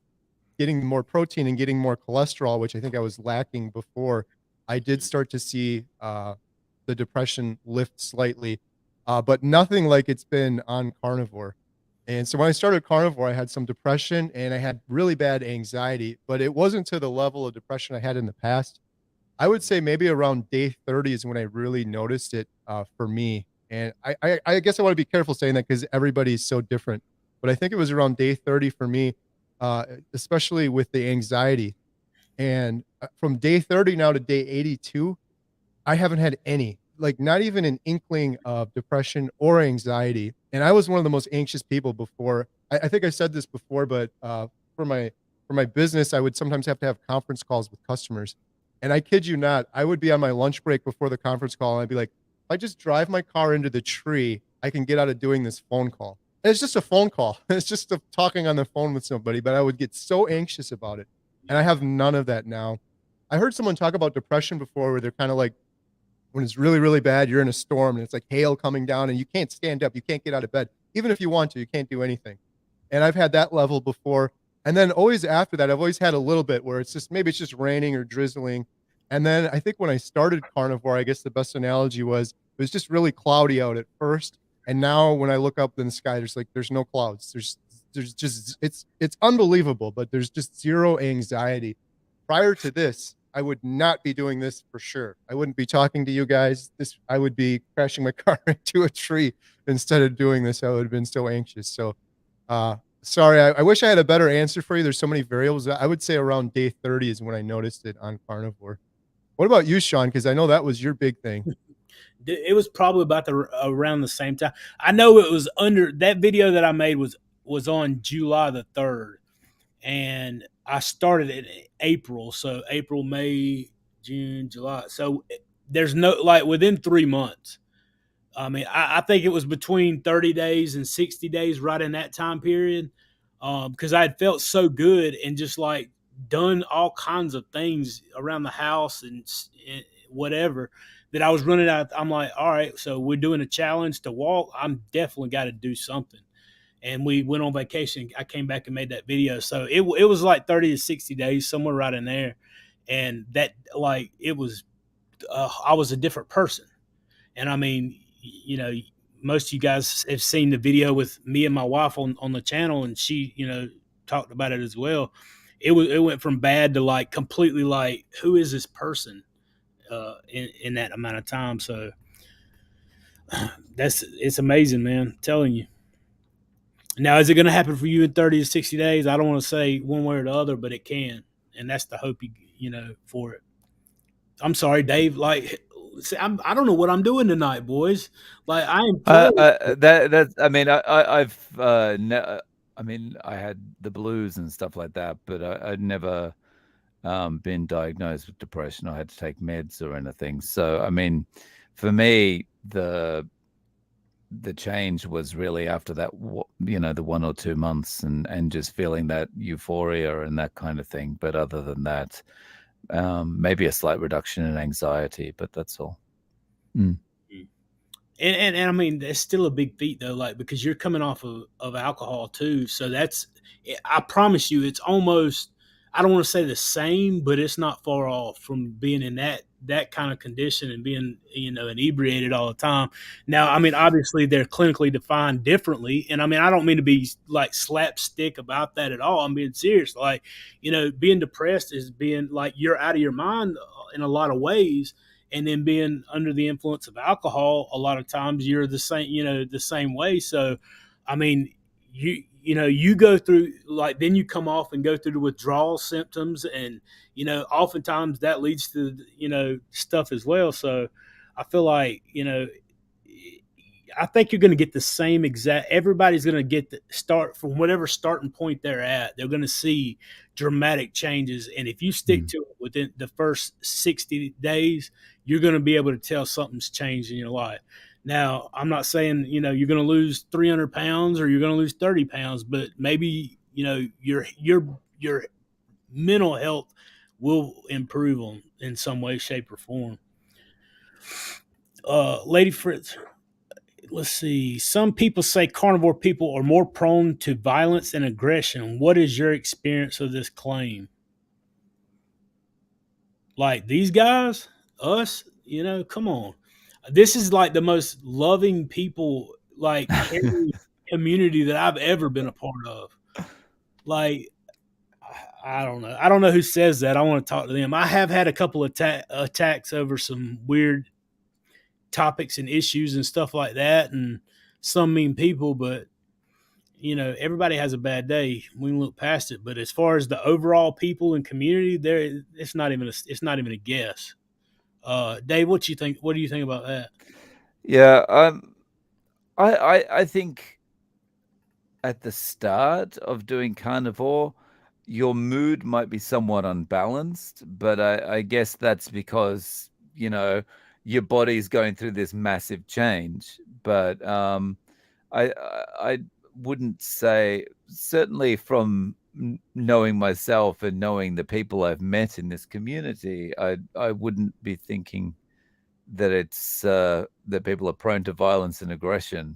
getting more protein and getting more cholesterol, which I think I was lacking before, I did start to see the depression lift slightly, but nothing like it's been on carnivore. And so when I started carnivore, I had some depression and I had really bad anxiety, but it wasn't to the level of depression I had in the past. I would say maybe around day 30 is when I really noticed it for me. And I guess I want to be careful saying that because everybody's so different. But I think it was around day 30 for me, especially with the anxiety. And from day 30 now to day 82, I haven't had any, like not even an inkling of depression or anxiety. And I was one of the most anxious people before. I think I said this before, but for my for my business, I would sometimes have to have conference calls with customers. And I kid you not, I would be on my lunch break before the conference call, and I'd be like, if I just drive my car into the tree, I can get out of doing this phone call. And it's just a phone call. It's just talking on the phone with somebody, but I would get so anxious about it. And I have none of that now. I heard someone talk about depression before where they're kind of like, when it's really, really bad, you're in a storm and it's like hail coming down and you can't stand up. You can't get out of bed. Even if you want to, you can't do anything. And I've had that level before. And then always after that, I've always had a little bit where it's just maybe it's just raining or drizzling. And then I think when I started carnivore, I guess the best analogy was it was just really cloudy out at first. And now when I look up in the sky, there's no clouds. There's just it's unbelievable, but there's just zero anxiety. Prior to this, I would not be doing this for sure. I wouldn't be talking to you guys. I would be crashing my car into a tree instead of doing this. I would have been so anxious. So sorry, I wish I had a better answer for you. There's so many variables. I would say around day 30 is when I noticed it on carnivore. What about you, Shawn? Because I know that was your big thing. It was probably about around the same time. I know it was under that video that I made was on July the 3rd, and I started in April. So April, May, June, July. So there's no like within 3 months. I mean, I think it was between 30 days and 60 days, right in that time period, because I had felt so good and just like done all kinds of things around the house and whatever that I was running out. I'm like, all right, so we're doing a challenge to walk. I'm definitely got to do something. And we went on vacation. I came back and made that video. So it was like 30 to 60 days, somewhere right in there. And that, like, it was, I was a different person. And I mean, you know, most of you guys have seen the video with me and my wife on the channel, and she, talked about it as well. It went from bad to like completely like, who is this person in that amount of time? So it's amazing, man. I'm telling you. Now, is it going to happen for you in 30 to 60 days? I don't want to say one way or the other, but it can. And that's the hope, for it. I'm sorry, Dave. Like, see, I don't know what I'm doing tonight, boys. Like, I am. That I mean, I mean, I had the blues and stuff like that, but I'd never been diagnosed with depression. I had to take meds or anything. So, I mean, for me, the change was really after that, the 1 or 2 months and just feeling that euphoria and that kind of thing. But other than that, maybe a slight reduction in anxiety, but that's all. And I mean, that's still a big feat though, like, because you're coming off of alcohol too. So I promise you, it's almost, I don't want to say the same, but it's not far off from being in that kind of condition and being, inebriated all the time. Now, I mean, obviously they're clinically defined differently. And I mean, I don't mean to be like slapstick about that at all. I'm being serious. Like, being depressed is being like, you're out of your mind in a lot of ways. And then being under the influence of alcohol, a lot of times you're the same way. So, I mean, you go through, like, then you come off and go through the withdrawal symptoms, and oftentimes that leads to stuff as well. So I feel like I think you're going to get the same exact. Everybody's going to get the start from whatever starting point they're at. They're going to see dramatic changes, and if you stick to it within the first 60 days, you're going to be able to tell something's changed in your life. Now, I'm not saying you're going to lose 300 pounds or you're going to lose 30 pounds, but maybe your mental health will improve on in some way, shape, or form. Lady Fritz, let's see. Some people say carnivore people are more prone to violence and aggression. What is your experience of this claim? Like these guys, us, come on. This is like the most loving people, like Kerry community that I've ever been a part of. Like, I don't know. I don't know who says that. I want to talk to them. I have had a couple of attacks over some weird topics and issues and stuff like that, and some mean people, but everybody has a bad day. We can look past it. But as far as the overall people and community, it's not even a guess. Dave, what do you think? What do you think about that? Yeah, I think at the start of doing carnivore, your mood might be somewhat unbalanced, but I guess that's because your body's going through this massive change. But I wouldn't say, certainly from knowing myself and knowing the people I've met in this community, I wouldn't be thinking that it's that people are prone to violence and aggression.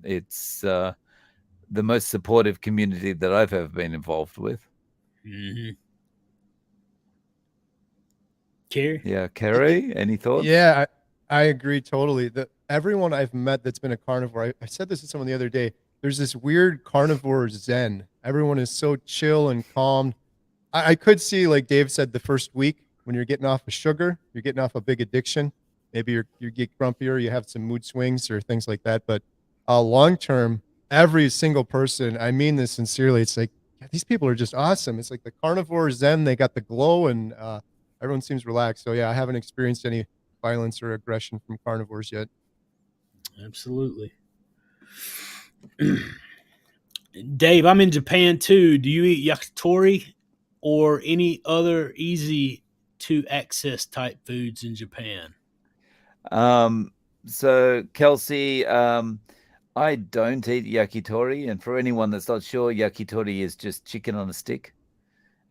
It's the most supportive community that I've ever been involved with. Mm-hmm. Kerry? Yeah, Kerry, any thoughts? Yeah, I agree totally. Everyone I've met that's been a carnivore, I said this to someone the other day, there's this weird carnivore zen. Everyone is so chill and calm. I could see, like Dave said, the first week when you're getting off of sugar, you're getting off a big addiction. Maybe you get grumpier, you have some mood swings or things like that. But long term, every single person, I mean this sincerely, it's like, these people are just awesome. It's like the carnivore zen, they got the glow, and everyone seems relaxed. So yeah, I haven't experienced any violence or aggression from carnivores yet. Absolutely. Dave, I'm in Japan too. Do you eat yakitori or any other easy to access type foods in Japan? So Kelsey, I don't eat yakitori, and for anyone that's not sure, yakitori is just chicken on a stick,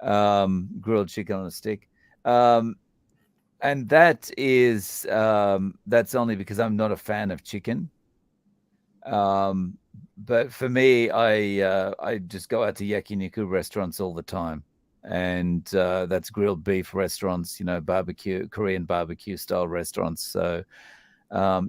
grilled chicken on a stick. And that is that's only because I'm not a fan of chicken. But for me, I just go out to yakiniku restaurants all the time, and that's grilled beef restaurants, barbecue, Korean barbecue style restaurants. So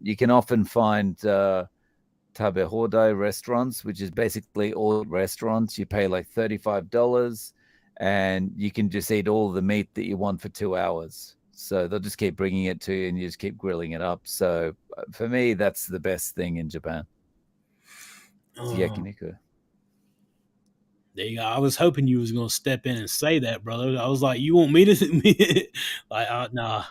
you can often find tabehodai restaurants, which is basically all restaurants. You pay like $35, and you can just eat all the meat that you want for 2 hours. So they'll just keep bringing it to you, and you just keep grilling it up. So for me, that's the best thing in Japan. It's yakiniku. There you go. I was hoping you was going to step in and say that, brother. I was like, you want me to? Like, nah.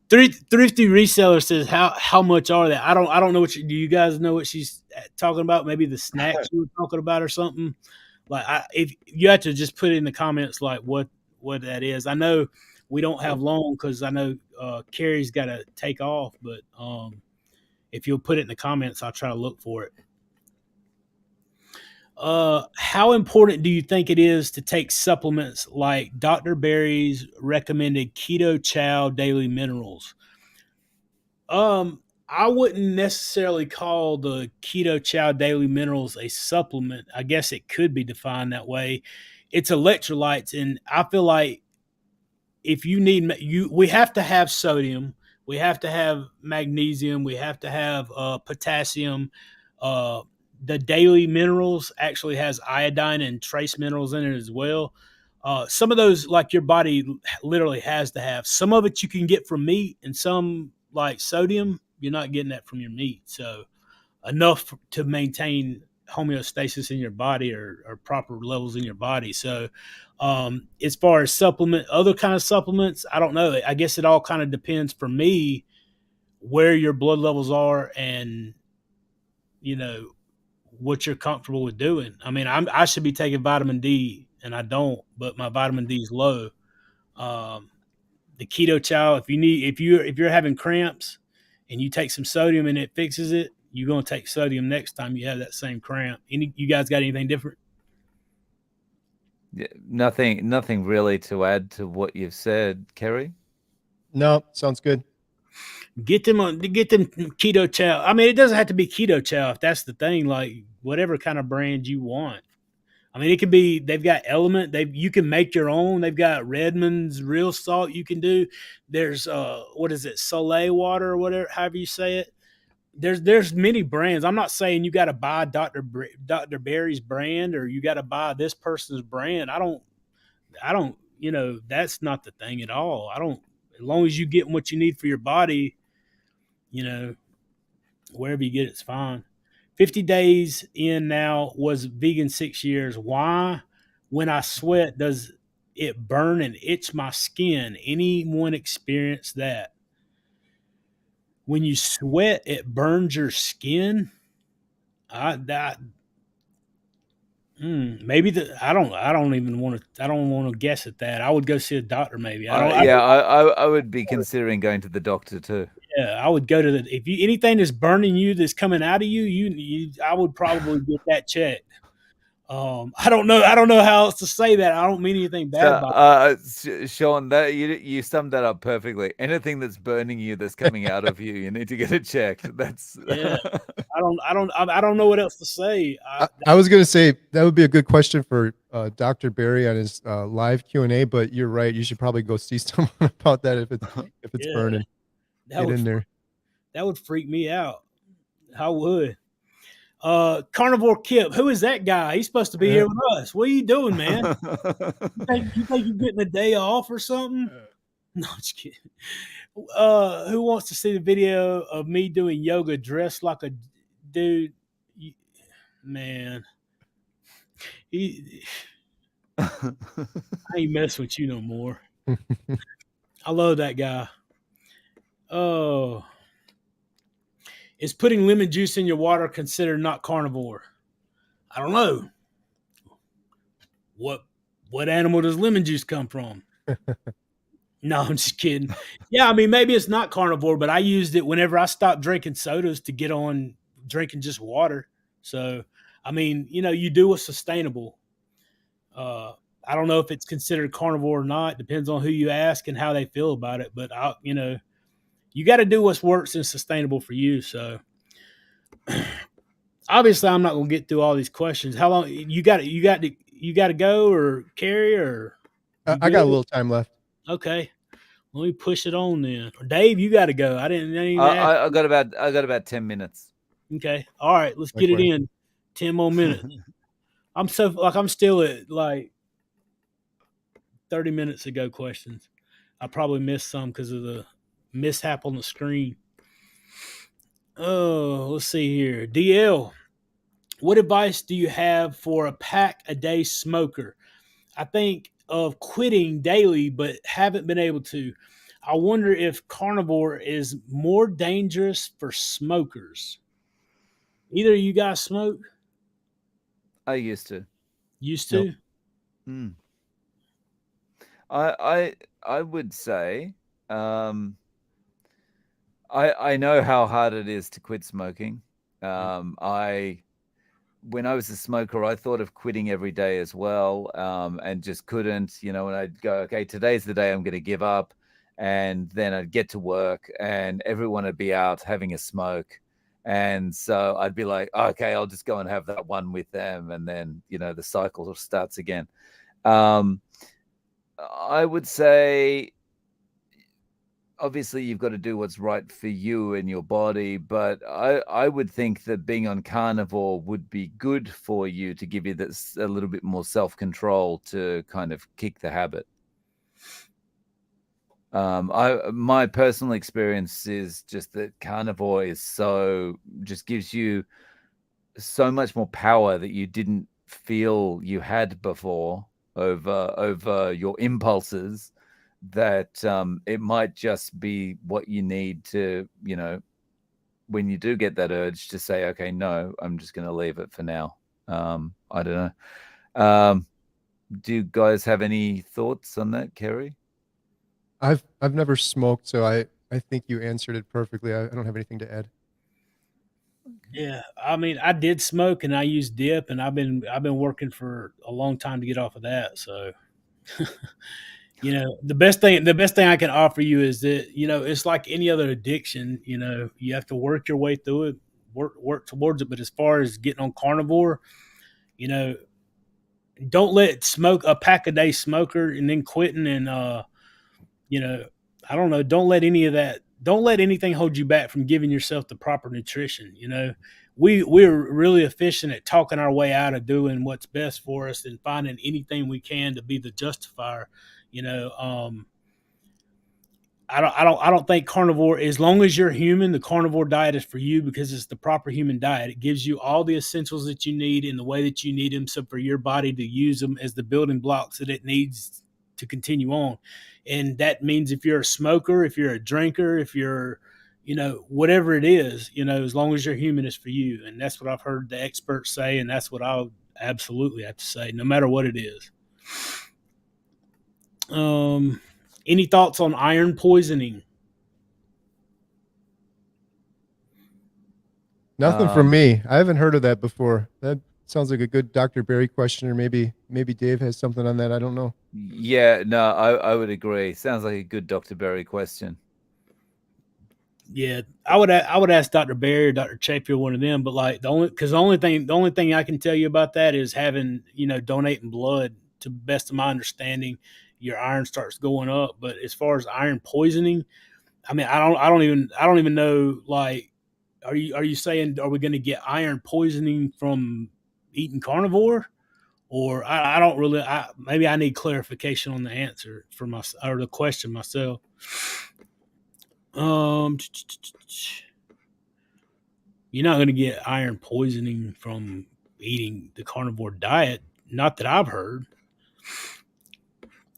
Thrifty Reseller says, how much are they? I don't know do you guys know what she's talking about? Maybe the snacks you were talking about or something. Like, if you have to just put it in the comments, like what that is. I know we don't have long because I know Kerry's got to take off, but if you'll put it in the comments, I'll try to look for it. How important do you think it is to take supplements like Dr. Berry's recommended Keto Chow Daily Minerals? I wouldn't necessarily call the Keto Chow Daily Minerals a supplement. I guess it could be defined that way. It's electrolytes, and I feel like if you need we have to have sodium, we have to have magnesium, we have to have potassium. The daily minerals actually has iodine and trace minerals in it as well. Some of those, like your body literally has to have. Some of it you can get from meat, and some, like sodium, you're not getting that from your meat. So enough to maintain homeostasis in your body or proper levels in your body. So as far as other kind of supplements, I don't know. I guess it all kind of depends for me where your blood levels are and what you're comfortable with doing. I mean, I should be taking vitamin D, and I don't, but my vitamin D is low. Um, the keto chow, if you're having cramps and you take some sodium and it fixes it, you're gonna take sodium next time you have that same cramp. You guys got anything different? Yeah, nothing really to add to what you've said, Kerry. No, sounds good. Get them keto chow. I mean, it doesn't have to be keto chow if that's the thing. Like whatever kind of brand you want. I mean, it could be. They've got Element. You can make your own. They've got Redmond's real salt. You can do. There's what is it, Soleil water or whatever, however you say it. There's many brands. I'm not saying you got to buy Dr. Barry's brand or you got to buy this person's brand. I don't. That's not the thing at all. I don't. As long as you get what you need for your body, wherever you get it's fine. 50 days in now, was vegan 6 years. Why, when I sweat, does it burn and itch my skin? Anyone experience that? When you sweat, it burns your skin. Maybe I don't even want to. I don't want to guess at that. I would go see a doctor. Maybe I would be considering going to the doctor too. Yeah, I would go to if you anything that's burning you, that's coming out of you, I would probably get that checked. I don't know how else to say that. I don't mean anything bad about it. Shawn, that you summed that up perfectly. Anything that's burning you, that's coming out of you, you need to get it checked. That's yeah. I don't know what else to say. I was going to say that would be a good question for Dr. Barry on his live Q&A, but you're right. You should probably go see someone about that if it's burning. Get in there. That would freak me out. I would. Carnivore Kip, who is that guy? He's supposed to be here with us. What are you doing, man? you think you're getting a day off or something? No, I'm just kidding. Who wants to see the video of me doing yoga dressed like a dude? Man, I ain't messing with you no more. I love that guy. Oh, is putting lemon juice in your water considered not carnivore? I don't know. What animal does lemon juice come from? No, I'm just kidding. Yeah, I mean, maybe it's not carnivore, but I used it whenever I stopped drinking sodas to get on drinking just water. So, I mean, you do what's sustainable. I don't know if it's considered carnivore or not. Depends on who you ask and how they feel about it. But you got to do what works and sustainable for you. So, obviously, I'm not going to get through all these questions. How long you got to go, or Kerry, or I got a little time left. Okay, let me push it on then. Or Dave, you got to go. I got about 10 minutes. Okay, all right, let's get it in. 10 more minutes. I'm still at like 30 minutes ago questions. I probably missed some because of the mishap on the screen. Oh, let's see here. DL, what advice do you have for a pack-a-day smoker? I think of quitting daily, but haven't been able to. I wonder if carnivore is more dangerous for smokers. Either of you guys smoke? I used to. Used to? Nope. I would say I know how hard it is to quit smoking. When I was a smoker, I thought of quitting every day as well, and just couldn't, and I'd go, okay, today's the day I'm going to give up. And then I'd get to work and everyone would be out having a smoke. And so I'd be like, okay, I'll just go and have that one with them. And then, the cycle starts again. I would say, obviously you've got to do what's right for you and your body, but I would think that being on carnivore would be good for you to give you this a little bit more self-control to kind of kick the habit. My personal experience is just that carnivore just gives you so much more power that you didn't feel you had before over your impulses, that it might just be what you need to, when you do get that urge to say, okay, no, I'm just going to leave it for now. I don't know. Do you guys have any thoughts on that, Kerry? I've never smoked, so I think you answered it perfectly. I don't have anything to add. Yeah, I mean, I did smoke and I used dip, and I've been working for a long time to get off of that. So, the best thing I can offer you is that it's like any other addiction. You have to work your way through it, work towards it. But as far as getting on carnivore, you know, don't let smoke a pack a day smoker and then quitting and you know, I don't know. Don't let any of that. Don't let anything hold you back from giving yourself the proper nutrition. We're really efficient at talking our way out of doing what's best for us and finding anything we can to be the justifier. You know, I don't think carnivore, as long as you're human, the carnivore diet is for you because it's the proper human diet. It gives you all the essentials that you need in the way that you need them, so for your body to use them as the building blocks that it needs to continue on. And that means if you're a smoker, if you're a drinker, if you're, whatever it is, as long as you're human, it's for you. And that's what I've heard the experts say, and that's what I would absolutely have to say, no matter what it is. Any thoughts on iron poisoning? Nothing from me. I haven't heard of that before. That sounds like a good Dr. Barry question, or maybe Dave has something on that. I don't know. Yeah, no, I would agree. Sounds like a good Dr. Barry question. Yeah, I would ask Dr. Barry or Dr. Chafield, one of them. But like the only thing I can tell you about that is having donating blood. To the best of my understanding, your iron starts going up. But as far as iron poisoning, I mean, I don't even know. Like, are you saying, are we going to get iron poisoning from eating carnivore? Or I don't really. Maybe I need clarification on the answer for my or the question myself. Um, you're not going to get iron poisoning from eating the carnivore diet. Not that I've heard.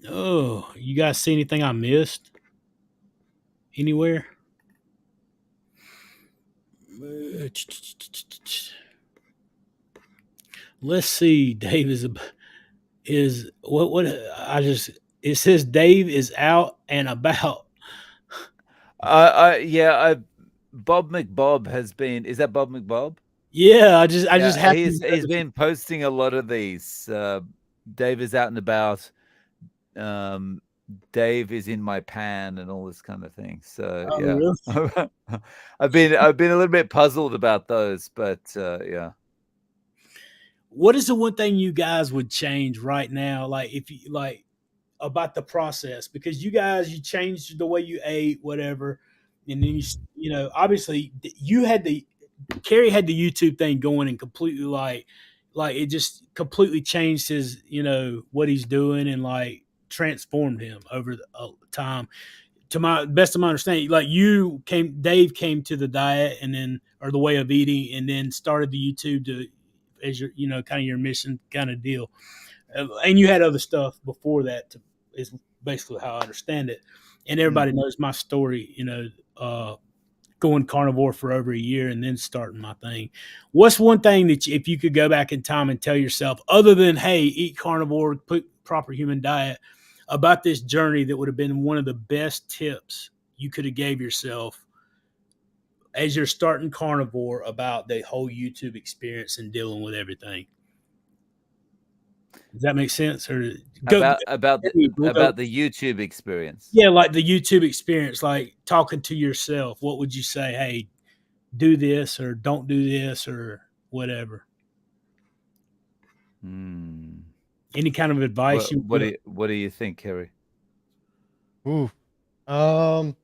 Oh, you guys see anything I missed anywhere? Let's see. Dave is what I just it says Dave is out and about. Yeah, Bob McBob has been. Is that Bob McBob? Yeah, I just Yeah, happened. he's been posting a lot of these. Dave is out and about. Dave is in my pan and all this kind of thing. So Oh, yeah, really? I've been a little bit puzzled about those, but yeah. What is the one thing you guys would change right now? Like, if you like about the process, because you changed the way you ate, whatever, and then obviously you had the Kerry had the YouTube thing going and completely like it just completely changed his what he's doing and like transformed him over the time. To my best of my understanding, like Dave came to the diet and then or the way of eating and then started the YouTube to as your kind of your mission kind of deal. And you had other stuff before that is basically how I understand it. And everybody knows my story, going carnivore for over a year and then starting my thing. What's one thing that if you could go back in time and tell yourself, other than, hey, eat carnivore, put proper human diet, about this journey that would have been one of the best tips you could have gave yourself as you're starting carnivore about the whole YouTube experience and dealing with everything? Does that make sense? Or go about the YouTube experience? Yeah, like the YouTube experience, like talking to yourself. What would you say? Hey, do this or don't do this or whatever. Any kind of advice what do you think, Kerry? Ooh. I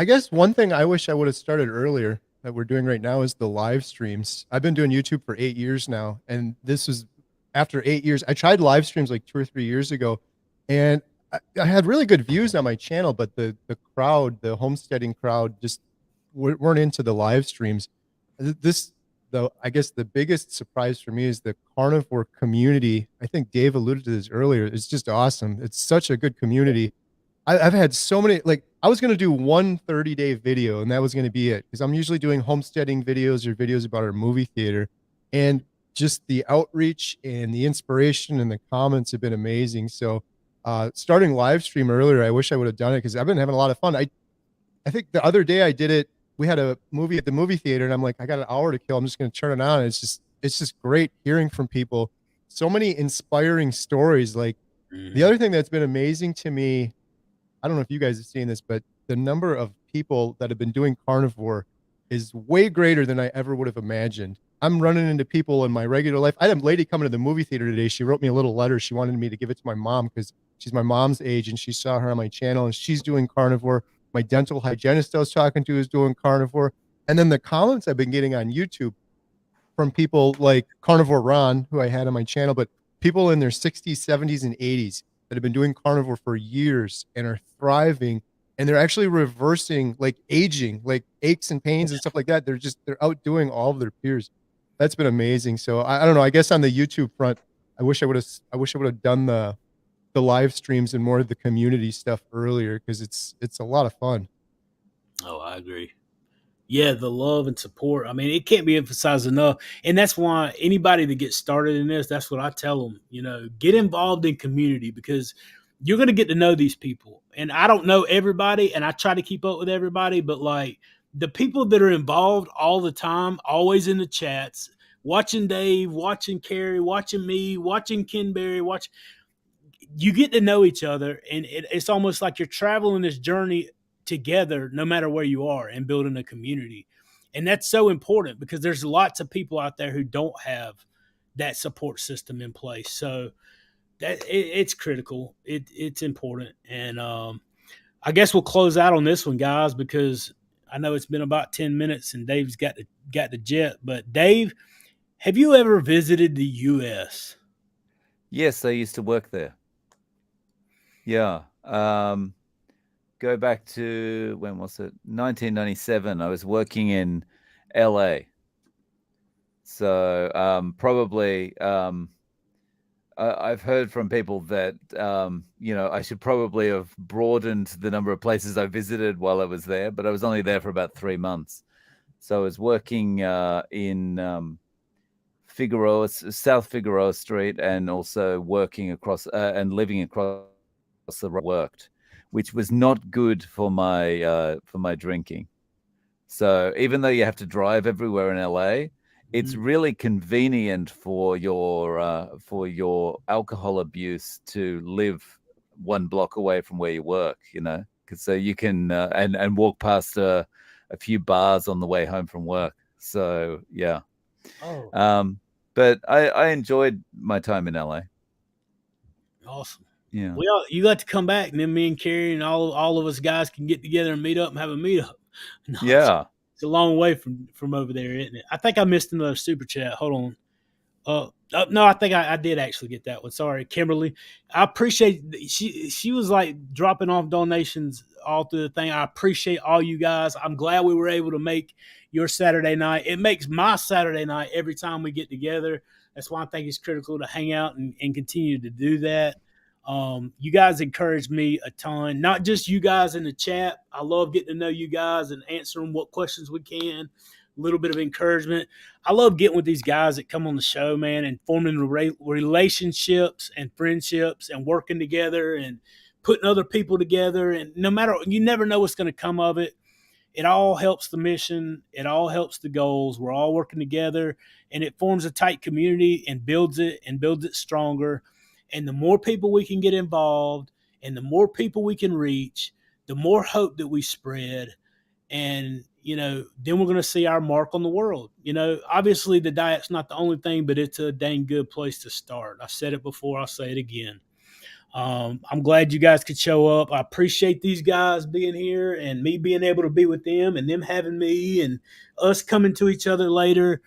guess one thing I wish I would have started earlier that we're doing right now is the live streams. I've been doing YouTube for 8 years now, and this was after 8 years. I tried live streams like 2 or 3 years ago, and I had really good views on my channel, but the crowd, the homesteading crowd, just weren't into the live streams. This, though, I guess the biggest surprise for me is the carnivore community. I think Dave alluded to this earlier. It's just awesome. It's such a good community. I've had so many, like, I was going to do one 30-day video and that was going to be it. Cause I'm usually doing homesteading videos or videos about our movie theater, and just the outreach and the inspiration and the comments have been amazing. So, starting live stream earlier, I wish I would have done it cause I've been having a lot of fun. I think the other day I did it. We had a movie at the movie theater and I'm like, I got an hour to kill. I'm just going to turn it on. It's just great hearing from people. So many inspiring stories. Like, the other thing that's been amazing to me, I don't know if you guys have seen this, but the number of people that have been doing carnivore is way greater than I ever would have imagined. I'm running into people in my regular life. I had a lady coming to the movie theater today. She wrote me a little letter. She wanted me to give it to my mom because she's my mom's age and she saw her on my channel and she's doing carnivore. My dental hygienist I was talking to is doing carnivore. And then the comments I've been getting on YouTube from people like Carnivore Ron, who I had on my channel, but people in their 60s, 70s, and 80s that have been doing carnivore for years and are thriving. And they're actually reversing like aging, like aches and pains and stuff like that. They're outdoing all of their peers. That's been amazing. So I don't know. I guess on the YouTube front, I wish I would have done the live streams and more of the community stuff earlier because it's a lot of fun. Oh, I agree. Yeah, the love and support. I mean, it can't be emphasized enough. And that's why anybody that gets started in this, that's what I tell them, get involved in community because you're going to get to know these people. And I don't know everybody and I try to keep up with everybody, but like the people that are involved all the time, always in the chats, watching Dave, watching Kerry, watching me, watching Ken Berry, you get to know each other. And it's almost like you're traveling this journey together no matter where you are and building a community. And that's so important because there's lots of people out there who don't have that support system in place. So it's critical. It's important. And I guess we'll close out on this one, guys, because I know it's been about 10 minutes and Dave's got the jet. But Dave, have you ever visited the US? Yes, I used to work there. Yeah. Go back to, when was it? 1997. I was working in LA. So probably I've heard from people that, I should probably have broadened the number of places I visited while I was there, but I was only there for about 3 months. So I was working in South Figueroa Street, and also working across and living across the road worked, which was not good for my drinking. So even though you have to drive everywhere in LA, it's really convenient for your alcohol abuse to live one block away from where you work, because so you can and walk past a few bars on the way home from work. So yeah. But I enjoyed my time in LA. Awesome. Yeah. Well, you got to come back, and then me and Kerry and all of us guys can get together and meet up and have a meetup. No, Yeah. it's a long way from over there, isn't it? I think I missed another super chat. Hold on. No, I think I did actually get that one. Sorry, Kimberly. I appreciate she was like dropping off donations all through the thing. I appreciate all you guys. I'm glad we were able to make your Saturday night. It makes my Saturday night every time we get together. That's why I think it's critical to hang out and continue to do that. You guys encourage me a ton, not just you guys in the chat. I love getting to know you guys and answering what questions we can, a little bit of encouragement. I love getting with these guys that come on the show, man, and forming relationships and friendships and working together and putting other people together. And no matter, you never know what's going to come of it. It all helps the mission. It all helps the goals. We're all working together, and it forms a tight community and builds it stronger. And the more people we can get involved and the more people we can reach, the more hope that we spread. And, then we're going to see our mark on the world. Obviously the diet's not the only thing, but it's a dang good place to start. I said it before, I'll say it again. I'm glad you guys could show up. I appreciate these guys being here and me being able to be with them and them having me and us coming to each other later.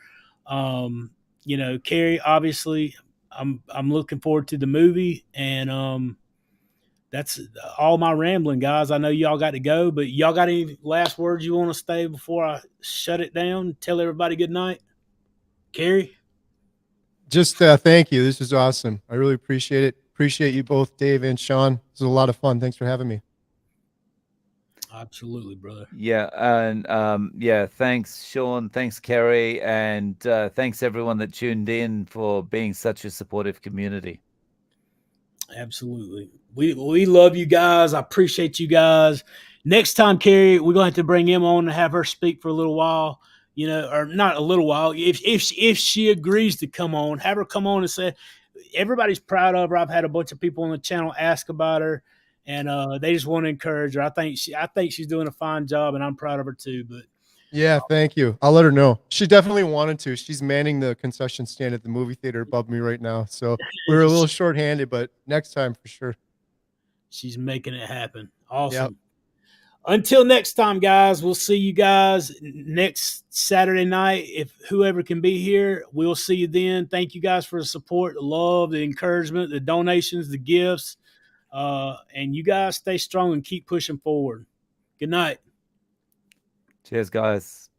Kerry, obviously, I'm looking forward to the movie, and that's all my rambling, guys. I know y'all got to go, but y'all got any last words you want to say before I shut it down? Tell everybody good night. Kerry? Just thank you. This is awesome. I really appreciate it. Appreciate you both, Dave and Shawn. This was a lot of fun. Thanks for having me. Absolutely, brother. Yeah, and yeah, thanks, Shawn. Thanks, Kerry, and thanks everyone that tuned in for being such a supportive community. Absolutely. We love you guys. I appreciate you guys. Next time, Kerry, we're going to have to bring him on and have her speak for a little while, or not a little while. If she agrees to come on, have her come on and say everybody's proud of her. I've had a bunch of people on the channel ask about her, and they just want to encourage her. I think she's doing a fine job, and I'm proud of her too. But Yeah, thank you. I'll let her know. She definitely wanted to. She's manning the concession stand at the movie theater above me right now. So we're a little short-handed, but next time for sure. She's making it happen. Awesome. Yep. Until next time, guys, we'll see you guys next Saturday night. If whoever can be here, we'll see you then. Thank you guys for the support, the love, the encouragement, the donations, the gifts. And you guys stay strong and keep pushing forward. Good night. Cheers, guys.